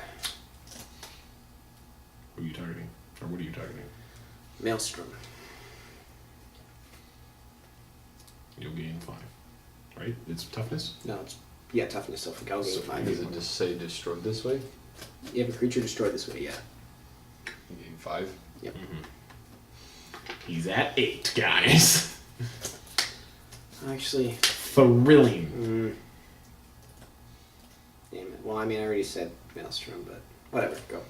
Who are you targeting? Or what are you targeting? Maelstrom. You'll gain 5. Right? It's toughness? No, it's toughness. So I'll gain 5. Does it just say destroyed this way? You have a creature destroyed this way. Yeah. You gain 5. Yep. Mm-hmm. He's at 8, guys. Actually. Thrilling. Damn it. Well, I mean, I already said Maelstrom, but whatever. Go.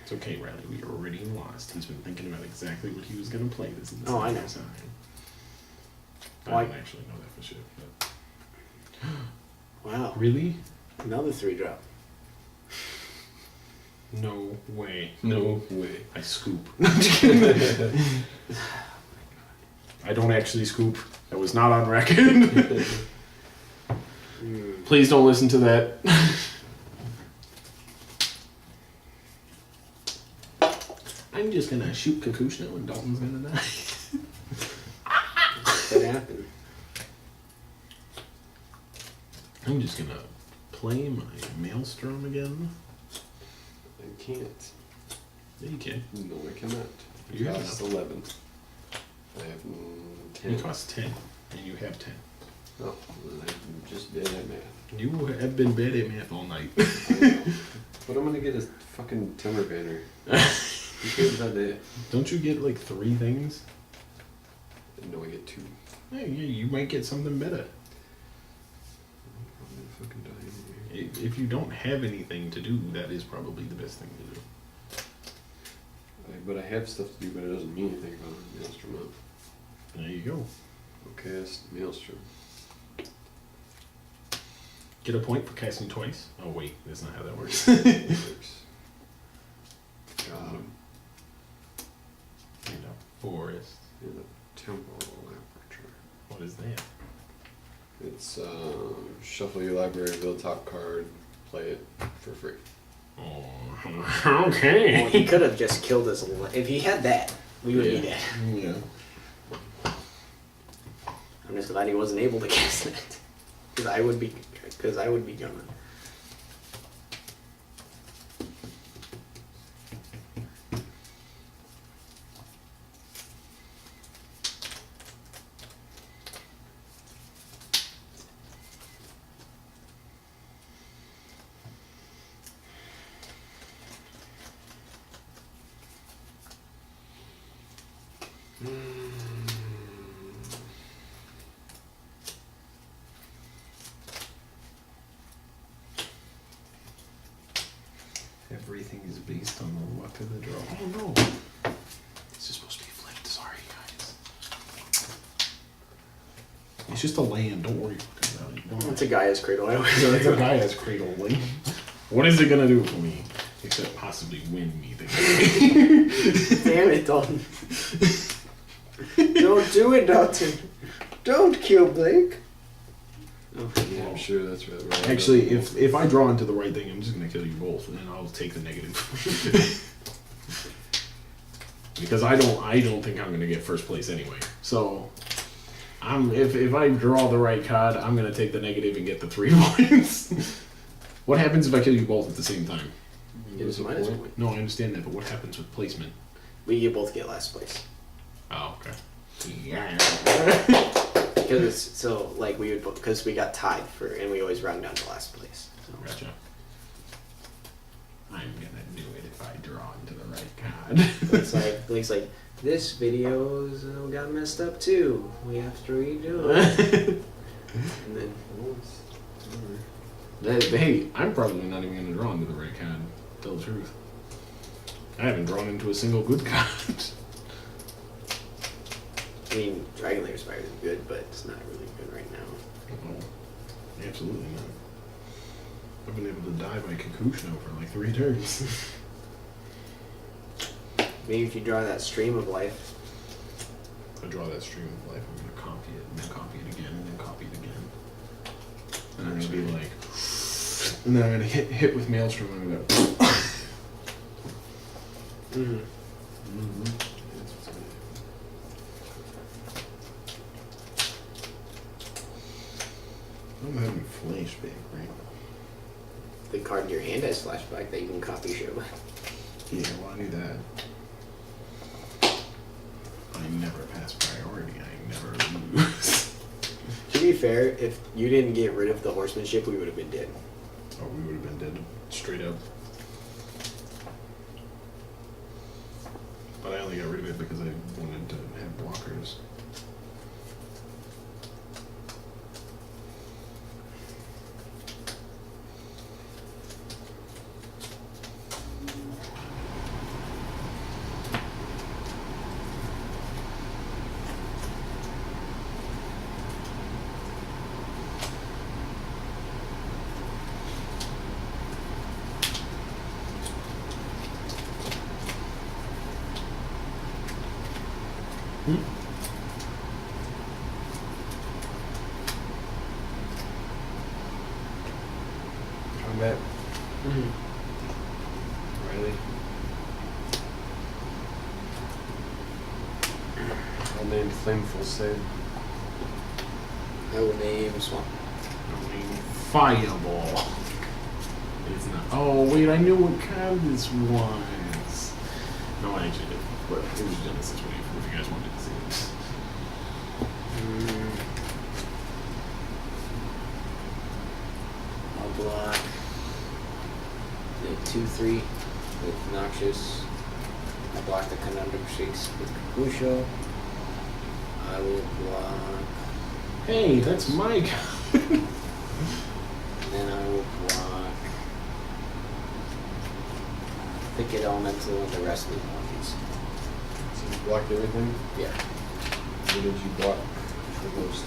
It's okay, Riley. We already lost. He's been thinking about exactly what he was going to play this entire Oh, I know. time. Well, I don't actually know that for sure. But... Wow. Really? Another 3-drop. No way. No way. I scoop. No, I'm just kidding. I don't actually scoop. That was not on record. Please don't listen to that. I'm just gonna shoot Kakushno and Dalton's gonna die. Could happen. I'm just gonna play my Maelstrom again. I can't. Yeah, you can. No, I cannot. It You have costs enough. 11. I have 10. It costs 10, and you have 10. Oh, well, I'm just bad at math. You have been bad at math all night. I know. But I'm gonna get a fucking Timber Banner. Who cares about that? Don't you get like 3 things? No, I get 2. Hey, yeah, you might get something better. I'm gonna fucking die in here. If you don't have anything to do, that is probably the best thing to do. But I have stuff to do, but it doesn't mean anything about Maelstrom up. There you go. I'll cast Maelstrom. Get a point for casting twice. Oh wait, that's not how that works. Works. Got him. You know, forest. In the temporal aperture. What is that? It's shuffle your library, build top card, play it for free. Oh, Well, okay. he could have just killed us. If he had that, we would be dead. Yeah. I'm just glad he wasn't able to cast that. Because I would be gone. based on the luck of the draw. Oh no! This is supposed to be flipped. Sorry, guys. It's just a land. Don't worry about it. It's a Gaia's cradle. I always It's a Gaia's cradle land. What is it gonna do for me? Except possibly win me the game. Damn it, Dalton. Don't do it, Dalton. Don't kill Blake. Oh, Yeah, I'm sure that's right. Actually, if I draw into the right thing, I'm just gonna kill you both, and I'll take the negative. Because I don't think I'm gonna get first place anyway. So, if I draw the right card, I'm gonna take the negative and get the 3 points. What happens if I kill you both at the same time? It was minus point. No, I understand that, but what happens with placement? You both get last place. Oh, okay. Yeah. Because it's so like we would because we got tied for and we always round down to last place. So. Gotcha. I'm gonna do it if I draw into the right card. Blake's like this video's got messed up too. We have to redo it. And then Hey, I'm probably not even gonna draw into the right card. Tell the truth. I haven't drawn into a single good card. I mean, Dragon Lair Spire is good, but it's not really good right now. Oh, absolutely not. I've been able to die by Kakushno for like 3 turns. Maybe if you draw that Stream of Life. If I draw that stream of life, I'm gonna copy it, and then copy it again, and then copy it again. And I'm gonna be like, and then I'm gonna hit with Maelstrom, and I'm gonna go. Mm-hmm. I'm having flashback right now. The card in your hand has flashback that you can copy show. Yeah, well, I knew that. I never pass priority. I never lose. To be fair, if you didn't get rid of the horsemanship, we would have been dead. Oh, we would have been dead straight up. But I only got rid of it because I wanted to have blockers. Combat. Mm-hmm. Riley. I'll name Flameful Save. I will name Swamp. Fireball. It's not. Oh wait, I knew what card this was. No, I actually did. But it was Genesis. If you guys wanted to see this. I'll block the 2/3 with Noxious. I block the Conundrum Shakes with Kakusho. I will block. Hey, that's my card. And then I will block Thicket Elemental and the rest of the monkeys. So you blocked everything? Yeah. What did you block for those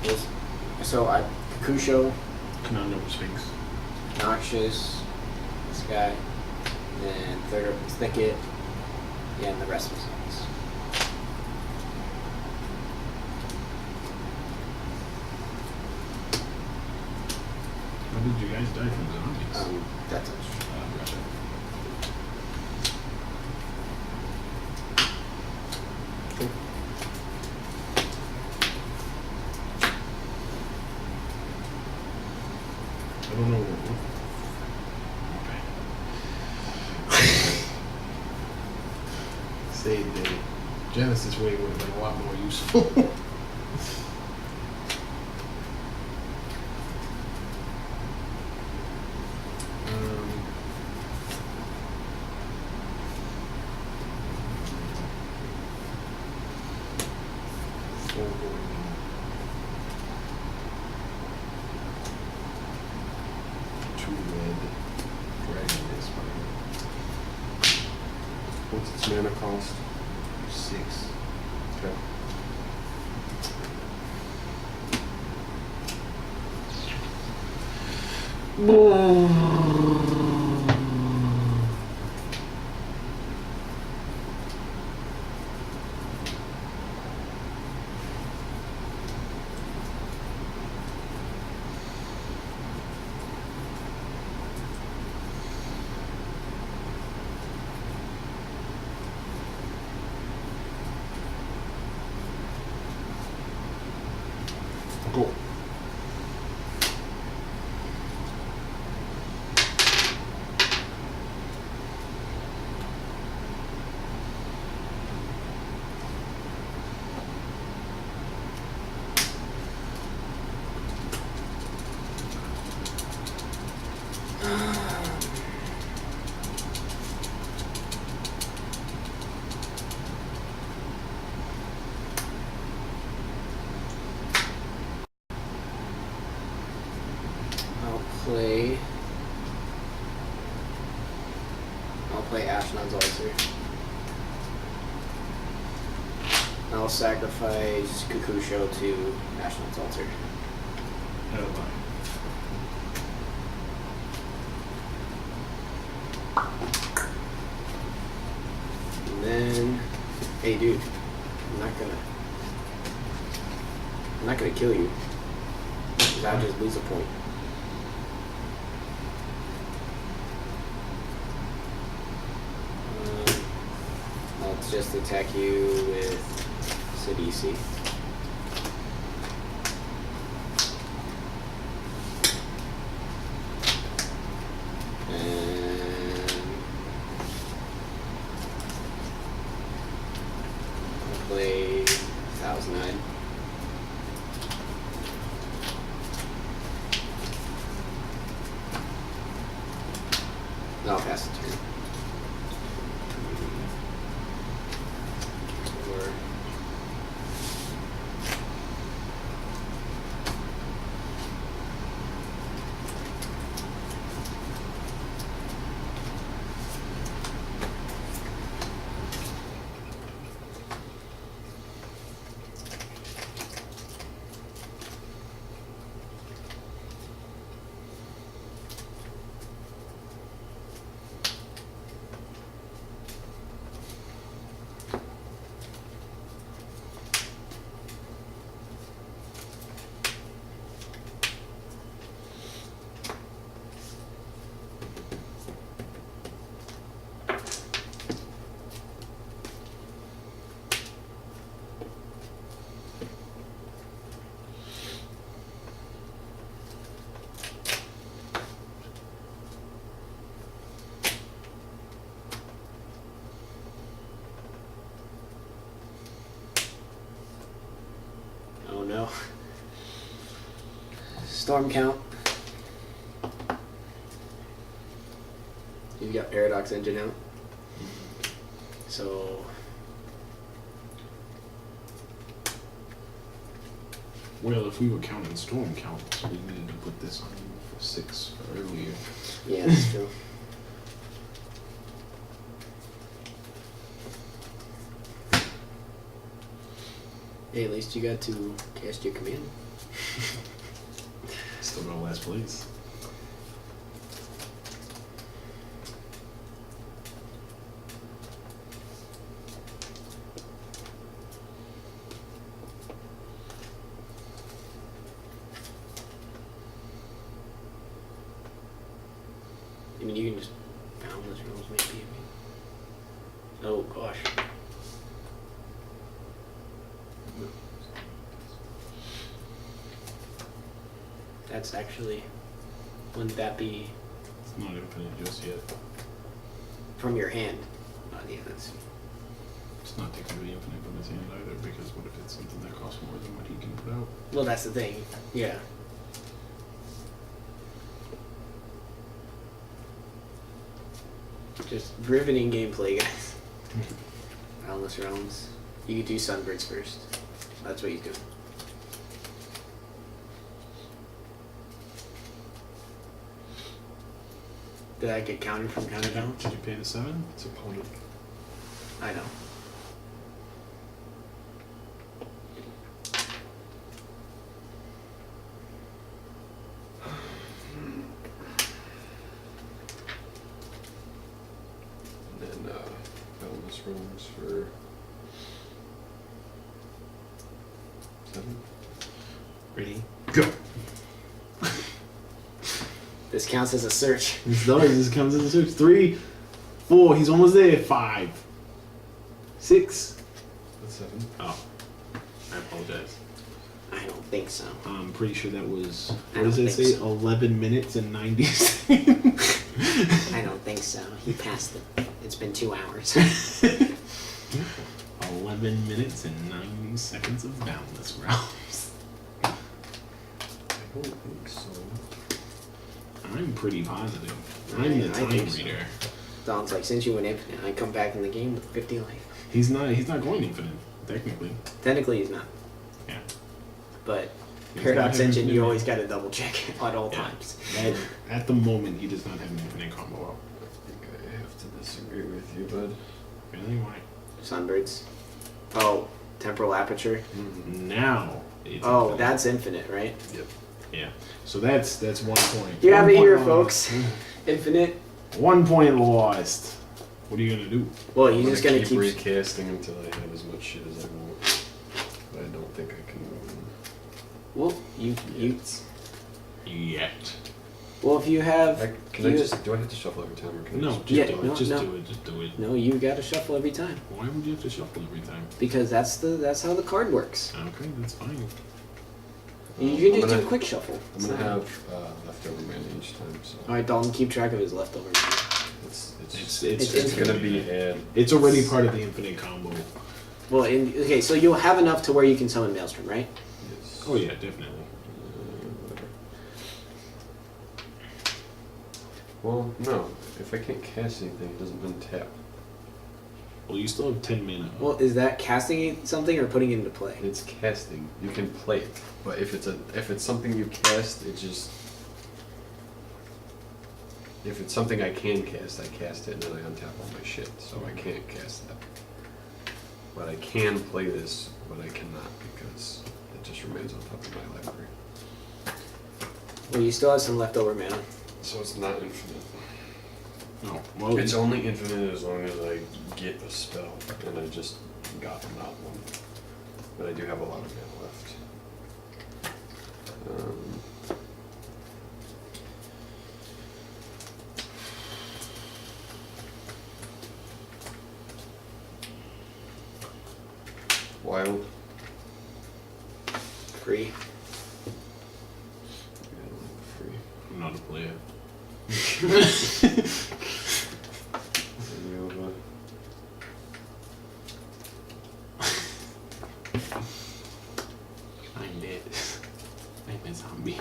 2? So I Kakusho, Conundrum Sphinx. Noxious, this guy, then third up is Thicket, yeah, and the rest of the zombies. How did you guys die from zombies? That touch. Gotcha. I don't know what. Okay. Save day. Genesis way would have been a lot more useful. Two red dragon mana cost? 6. Okay. Cool. I'll play Ashnod's Altar. I'll sacrifice Kukusho to Ashnod's Altar. Never mind. And then, hey dude, I'm not gonna kill you. 'Cause I'll just lose a point. I'll just attack you with CDC. And I'll play 1009. I'll pass the turn. Or oh no. Storm count. You've got Paradox Engine out. So Well, if we were counting storm counts, we needed to put this on for 6 earlier. yeah, that's true. Hey, at least you got to cast your command. Still got last place. I mean, you can just boundless rolls maybe. Oh gosh. That's actually, wouldn't that be It's not infinite just yet. from your hand? Oh yeah, that's It's not technically infinite from his hand either, because what if it's something that costs more than what he can put out? well. That's the thing. Yeah. Just riveting gameplay, guys. Boundless realms. You could do Sunbirds first. That's what you do. Did I get counted from counterbalance? Did you pay the 7? It's opponent. I know. And then bonus rooms for 7. Ready? Go. This counts as a search. This does. This comes in the search. 3, 4. He's almost there. 5, 6. That's 7. Oh, I apologize. I don't think so. I'm pretty sure that was. I What does don't it say? think so. 11 minutes and 90 seconds. I don't think so. He passed it. It's been 2 hours. 11 minutes and 90 seconds of boundless realms. I don't think so. I'm pretty positive. I'm the I time think so. reader. Don's like, since you went infinite, I come back in the game with 50 life. He's not going infinite, technically. Technically, he's not. Yeah. But He's Paradox not Engine, infinite. you always got to double check at all Yeah. times. At the moment, he does not have an infinite combo up. I think I have to disagree with you, bud. Really? Why? Sunbirds. Oh, temporal aperture. Now. It's Oh, infinite. that's infinite, right? Yep. Yeah. So that's 1 point. You have it 1 here, point folks. lost. Infinite. 1 point lost. What are you gonna do? Well, I'm you're just gonna keep. recasting until I have as much shit as I want. But I don't think I can move them. Well, you. Yet. Well, if you have. Do I have to shuffle every time or can I No, just just Yeah, do it. no, Just no. do it. Just do it. No, you got to shuffle every time Why would you have to shuffle every time? because that's how the card works. Okay, that's fine. You can I'm just gonna- do quick shuffle. I'm gonna have leftover mana each time, so All right, Dalton, keep track of his leftovers. it's gonna be add. It's already part of the infinite combo. Well, okay, so you'll have enough to where you can summon Maelstrom, right? Yes. Oh yeah, definitely. Whatever. Well, no. If I can't cast anything, it doesn't untap. Well, you still have 10 mana. Well, is that casting something or putting it into play? It's casting. You can play it, but if it's something you cast, it just. If it's something I can cast, I cast it and then I untap all my shit, so I can't cast that. But I can play this, but I cannot because it just remains on top of my library. Well, you still have some leftover mana. So it's not infinite. No. Well, It's only infinite as long as I get a spell, and I just got not one. But I do have a lot of mana left. Wild. Free. Yeah, free. I'm not a player. Nova. I'm dead. I'm a zombie.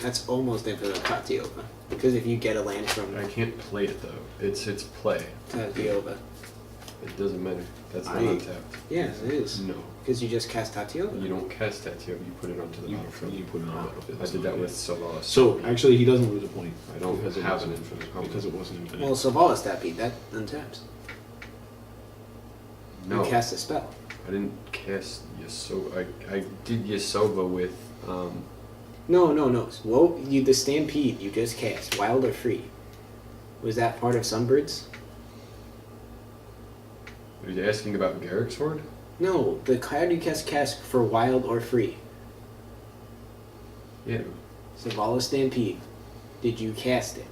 That's almost infinite Tatiova. Because if you get a land from I can't play it though. It's play. Tatiova. It doesn't matter. That's not I- untapped. Yes, it is. No. Because you just cast Tatiova. You don't cast Tatio, you put it onto the You battlefield. put it on the battlefield. I did that with Solas. So actually, he doesn't lose a point. I don't because it have an wasn't- infinite combo. because it wasn't infinite. Well, Savalas that beat that untaps. No, You cast a spell. I didn't cast Yasova. I did Yasova with No. Well, the Stampede you just cast, wild or free. Was that part of Sunbirds? Are you asking about Garrick's Sword? No, the card you cast for wild or free. Yeah. Savalas Stampede. Did you cast it?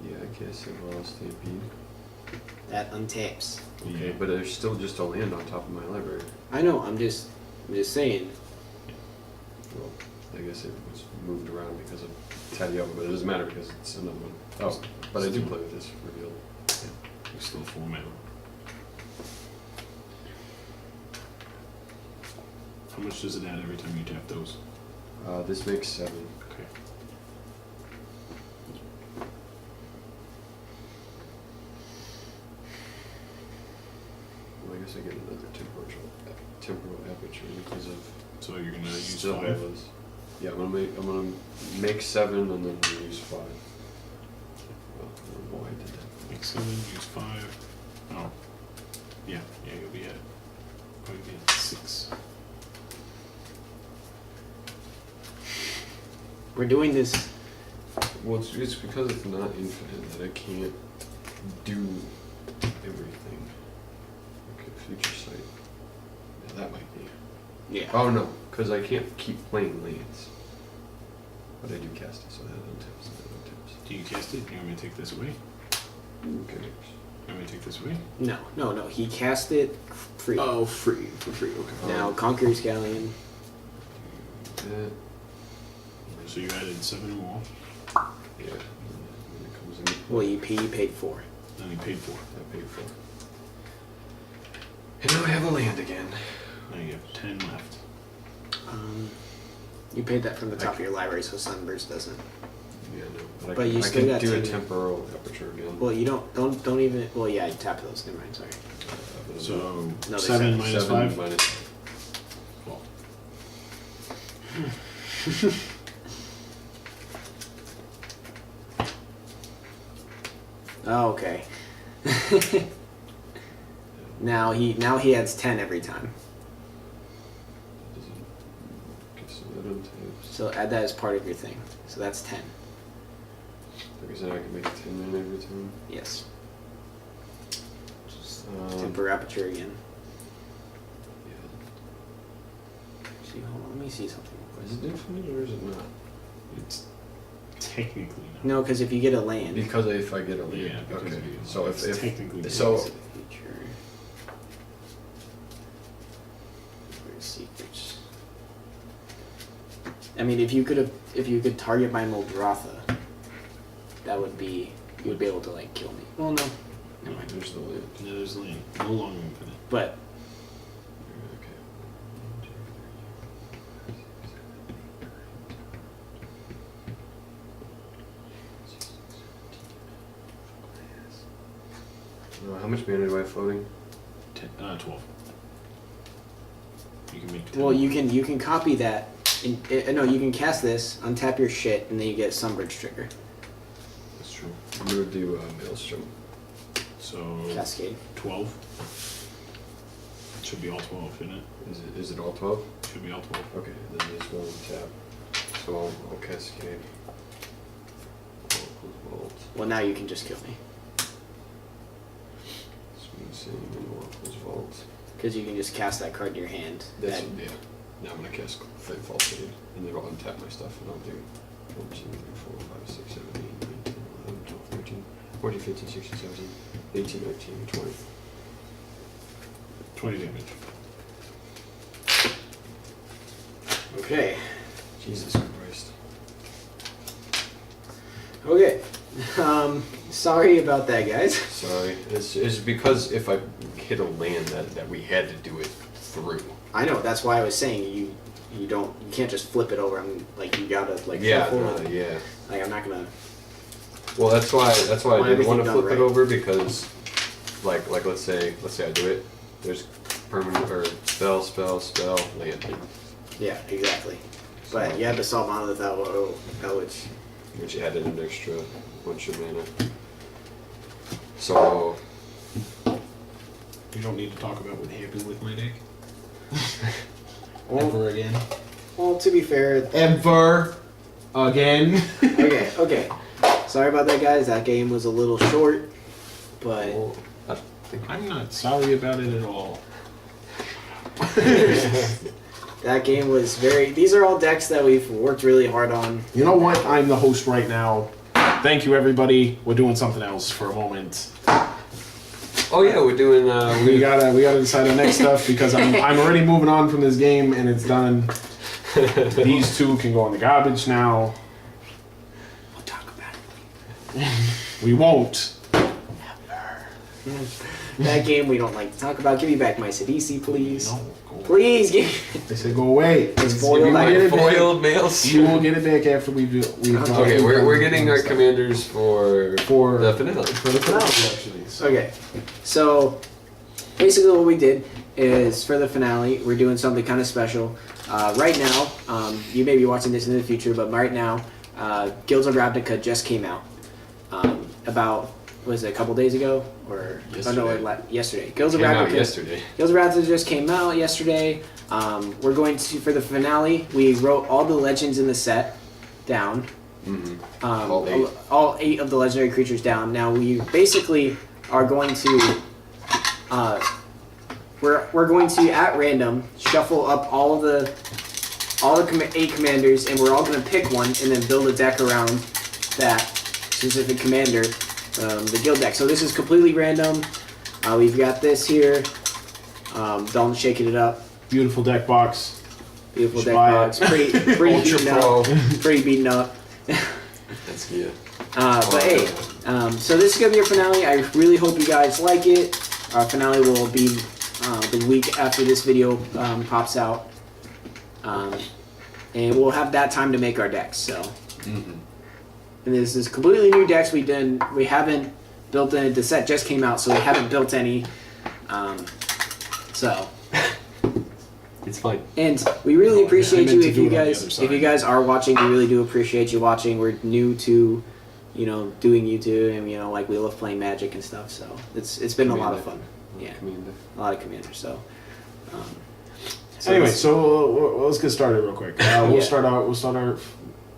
Yeah, I cast Solas Stampede. That untaps. Okay, Yeah. but there's still just a land on top of my library. I know. I'm just saying. Well, I guess it was moved around because of Tadioba, but it doesn't matter because it's another one. Oh, but I do play with this reveal. It's still 4 mana. How much does it add every time you tap those? This makes 7. Okay. Well, I guess I get another temporal aperture because of So you're gonna use still 5. Bolas. Yeah, I'm gonna make 7 and then use 5. Well, I don't know why I did that. make 7, use 5. Oh. Yeah, you'll be at probably be at 6. We're doing this. Well, it's because it's not infinite that I can't do everything. Okay, future sight. Yeah, that might be. Yeah. Oh no, because I can't keep playing lands. But I do cast it, so that untaps. Do you cast it? You want me to take this away? Okay. You want me to take this away? No. He cast it free. Oh, free. For free, okay. Now Conqueror's Galleon. That, So you added 7 more. yeah. And then it comes in. Well, you paid 4. Then you paid 4. I paid for. And now I have a land again. Now you have 10 left. You paid that from the top of your library, so Sunburst doesn't. Yeah, no. But you I still can got do a 10. temporal aperture again. Well, you don't even. Well, yeah, you tap those. Never mind. Sorry. So No, they 7 said minus 7 5? minus. Well, Oh, okay. now he adds 10 every time. So that untaps. So add that as part of your thing. So that's 10. Like I said, I can make 10 mana every time. Yes. Um, Temper aperture again. yeah. See, hold on. Let me see something. Is it infinite or is it not? it's technically not. No, because if you get a land. Because if I get a land. Yeah, because okay. of you. So It's if technically so, Feature. Where's secrets? I mean, if you could target my Muldrotha, that would be you would be able to like kill me. Well, no, never mind. there's the land. No, there's land. No longer infinite. But Okay. How much mana do I have floating? 12. You can make 10. well, you can copy that. No, you can cast this, untap your shit, and then you get Sunbridge trigger. That's true. I'm gonna do Maelstrom. So Cascade. 12. It should be all 12, shouldn't it? Is it all 12? Should be all 12. Okay, then this one tap. So I'll cascade. Vault. Well, now you can just kill me Smooth and Oracle's Vault. because you can just cast that card in your hand. That's, That- yeah. Now I'm gonna cast Fightful Fade, and then I'll untap my stuff, and I'll do 1, 2, 3, 4, 5, 6, 7, 8, 9, 10, 11, 12, 13, 14, 15, 16, 17, 18, 19, 20. 20 damage. Okay. Jesus Christ. Okay. Sorry about that, guys. Sorry. It's because if I hit a land that we had to do it through. I know. That's why I was saying you can't just flip it over. I'm like you gotta like Yeah, flip forward. yeah. Like I'm not gonna. Well, that's why I didn't everything want to done flip right. it over because, like let's say I do it. There's permanent or spell, land. Yeah, exactly. But you had to solve Monolith out, Which added an extra bunch of mana. So You don't need to talk about what happened with my deck. Well, Ever again. well, to be fair, Ever again. okay. Sorry about that, guys. That game was a little short, but well, I think I'm not sorry about it at all. that game was very. These are all decks that we've worked really hard on. You know what? I'm the host right now. Thank you, everybody. We're doing something else for a moment. Oh yeah, we're doing. We gotta decide on next stuff because I'm already moving on from this game and it's done. These two can go in the garbage now. We'll talk about it. We won't. That game we don't like to talk about. Give me back my Sidisi, please. No, go away. Please give. They said go away. It's You foiled. will I get get it back. foiled mails. You will get it back after we've Okay, we're getting our commanders for the finale. For the finale, actually. So, Okay, so basically what we did is for the finale, we're doing something kind of special. Right now, you may be watching this in the future, but right now, Guilds of Ravnica just came out about was it a couple days ago or yesterday? Guilds of Came out Ravnica. yesterday. Guilds of Ravnica just came out yesterday. We're going to for the finale. We wrote all the legends in the set down. Mm-hmm. All 8 of the legendary creatures down. Now we basically are going to we're going to at random shuffle up all the 8 commanders, and we're all going to pick one and then build a deck around that specific commander, the guild deck. So this is completely random. We've got this here. Dalton's shaking it up. Beautiful deck box. Beautiful deck box. Pretty beaten up. Pretty beaten up. That's good. But hey, so this is gonna be our finale. I really hope you guys like it. Our finale will be the week after this video pops out, and we'll have that time to make our decks. So, and this is completely new decks. We haven't built any. The set just came out, so we haven't built any. So. It's fine. And we really appreciate you if you guys are watching. We really do appreciate you watching. We're new to, doing YouTube, and like we love playing Magic and stuff. So it's been a lot of fun. Yeah, a lot of Commander. So. Anyway, so let's get started real quick. We'll start out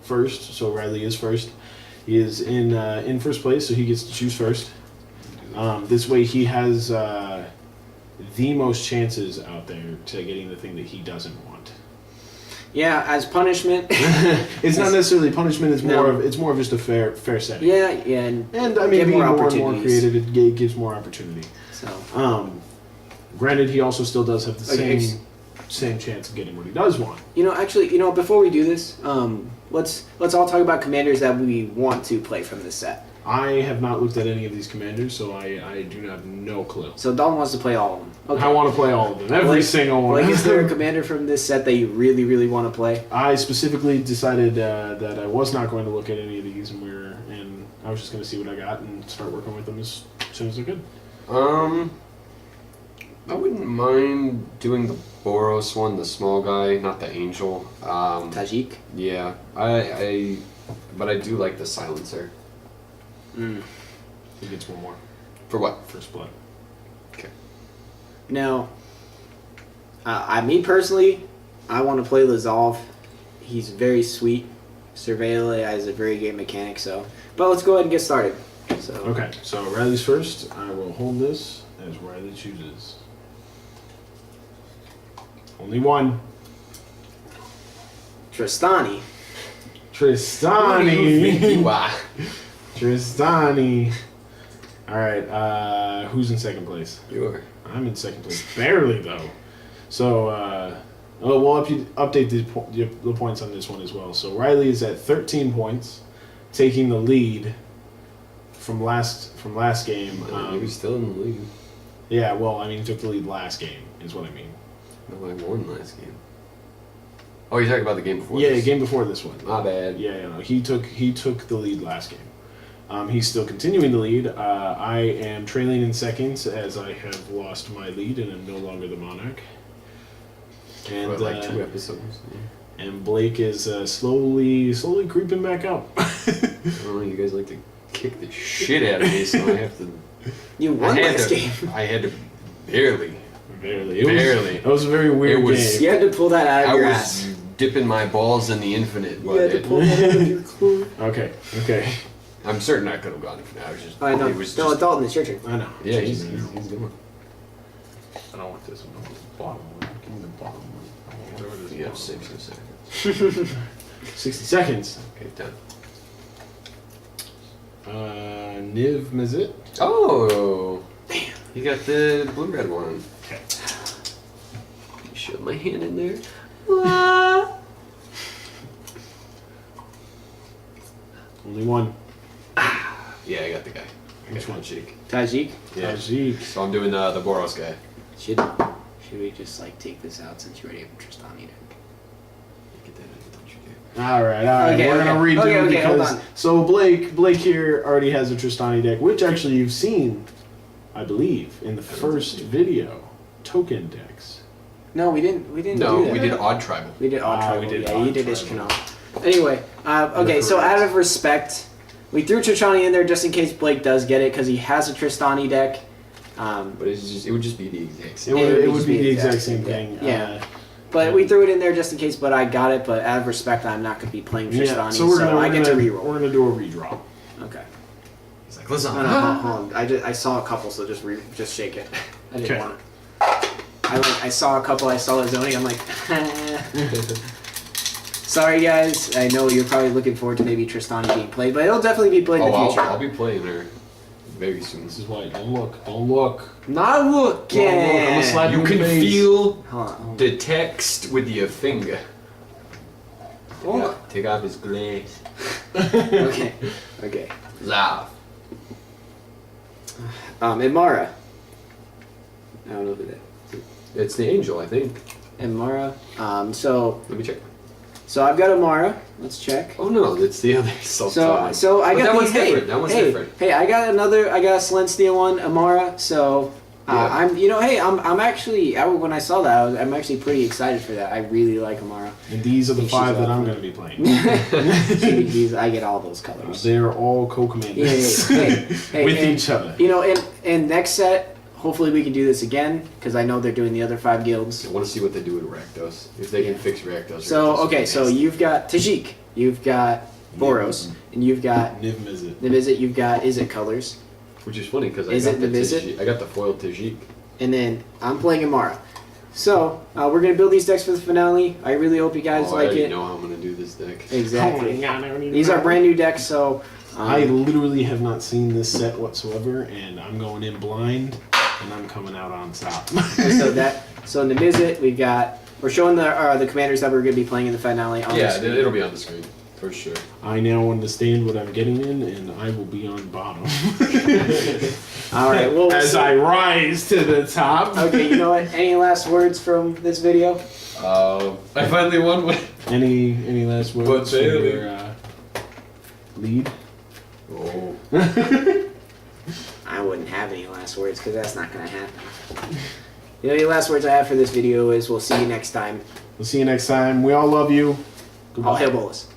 first. So Riley is first. He is in first place, so he gets to choose first. This way, he has. The most chances out there to getting the thing that he doesn't want. Yeah, as punishment. It's not necessarily punishment. It's more of just a fair setting. Yeah, and I mean, being more and more creative, it gives more opportunity. So, granted, he also still does have the same chance of getting what he does want. Actually, before we do this, let's all talk about commanders that we want to play from this set. I have not looked at any of these commanders, so I do have no clue. So Dalton wants to play all of them. Okay. I want to play all of them. Every single one. Is there a commander from this set that you really, really want to play? I specifically decided that I was not going to look at any of these, and I was just going to see what I got and start working with them as soon as I could. I wouldn't mind doing the Boros one, the small guy, not the angel. Tajik? Yeah, but I do like the silencer. He gets one more. For what? First blood. Okay. Now, me personally, I want to play Lazov. He's very sweet. Surveil has a very great mechanic, so. But let's go ahead and get started. So. Okay, so Riley's first. I will hold this as Riley chooses. Only one. Tristani. Tristani. Alright, who's in second place? You are. I'm in second place. Barely, though. So, we'll update the points on this one as well. So, Riley is at 13 points, taking the lead from last game. He was still in the lead. Yeah, well, I mean, he took the lead last game, is what I mean. No, I won last game. Oh, you're talking about the game before this? this? Yeah, game before this one. My bad. Yeah, no, he took the lead last game. He's still continuing the lead. I am trailing in seconds as I have lost my lead and am no longer the monarch. And like 2 episodes. Yeah. And Blake is slowly creeping back up. I don't know. You guys like to kick the shit out of me, so I have to. You won last game. I had to barely. It was a very weird game. You had to pull that out of your ass. I was dipping my balls in the infinite. You had to pull that out of your clue. Okay. I'm certain I could have gone infinite. I was just. I know. No, Dalton, it's your turn. I know. Yeah, he's doing. I don't want this one. I want the bottom one. Give me the bottom one. You have 60 seconds. 60 seconds. Okay, done. Niv Mizzet. Oh! Damn. You got the blue-red one. Okay. You showed my hand in there. Only one. Yeah, I got the guy. Which one? Tajik? Yeah. Tajik. So I'm doing the Boros guy. Should we just take this out since you already have Tristani? Get that out, don't you All right. Okay, We're gonna redo okay, hold because on. so Blake here already has a Tristani deck, which actually you've seen, I believe, in the first video. Token decks. No, we didn't. No, do that. we did Odd Tribal. We did Odd Tribal. we did Yeah, Odd you did Tribal. Ishkanal. Anyway, okay. So out of respect we threw Tristani in there just in case Blake does get it because he has a Tristani deck. But it would just be the exact same. It would be the exact same thing. Yeah. But we threw it in there just in case, but I got it. But out of respect, I'm not going to be playing Tristani, so I get to reroll. We're gonna do a redraw. Okay. He's like, listen. No, hold on. I saw a couple, so just shake it. I didn't Okay. want it. I saw a couple. I saw the zoning. I'm like, sorry guys. I know you're probably looking forward to maybe Tristani being played, but it'll definitely be played in the future. I'll be playing her very soon. This is why. Don't look. Don't look. Not looking. I'm gonna slap You in can the face. feel Hold on. the text with your finger. Oh. Take off his glass. Okay. Okay. Zav. And Mara. I don't know who that. It's the angel, I think. And Mara. So Let me check. I've got Amara. Let's check. Oh no, it's the other self-titled. So I got that the, one's different. That one's different. Hey, I got a Celestia one, Amara. So Yeah. I'm actually when I saw that, I'm actually pretty excited for that. I really like Amara. And these are the Think 5 she's that up I'm for gonna be playing. I get all those colors. They're all co-commanders with and, each other. And next set, hopefully we can do this again because I know they're doing the other 5 guilds. I want to see what they do with Rakdos. If they can fix Rakdos. So Rakdos okay, is so nasty. you've got Tajik, you've got Boros, and you've got Niv Mizzet. Niv-Mizzet, you've got Izzet colors, Which is funny because Is I it got the Niv-Mizzet? Tajik. I got the foiled Tajik. and then I'm playing Amara. So we're gonna build these decks for the finale. I really hope you guys I like already it. know how I'm gonna do this deck. Exactly. Oh my God, I don't even These know. are brand new decks, so I literally have not seen this set whatsoever, and I'm going in blind, and I'm coming out on top. so in the visit we're showing the commanders that we're gonna be playing in the finale. On the Yeah, screen. it'll be on the screen for sure. I now understand what I'm getting in, and I will be on bottom. All right. Well, As I rise to the top. okay. You know what? Any last words from this video? I finally won one. Any last words But for barely. your lead? Oh. I wouldn't have any last words because that's not gonna happen. The only last words I have for this video is we'll see you next time. We'll see you next time. We all love you. Goodbye. All hail Bolas.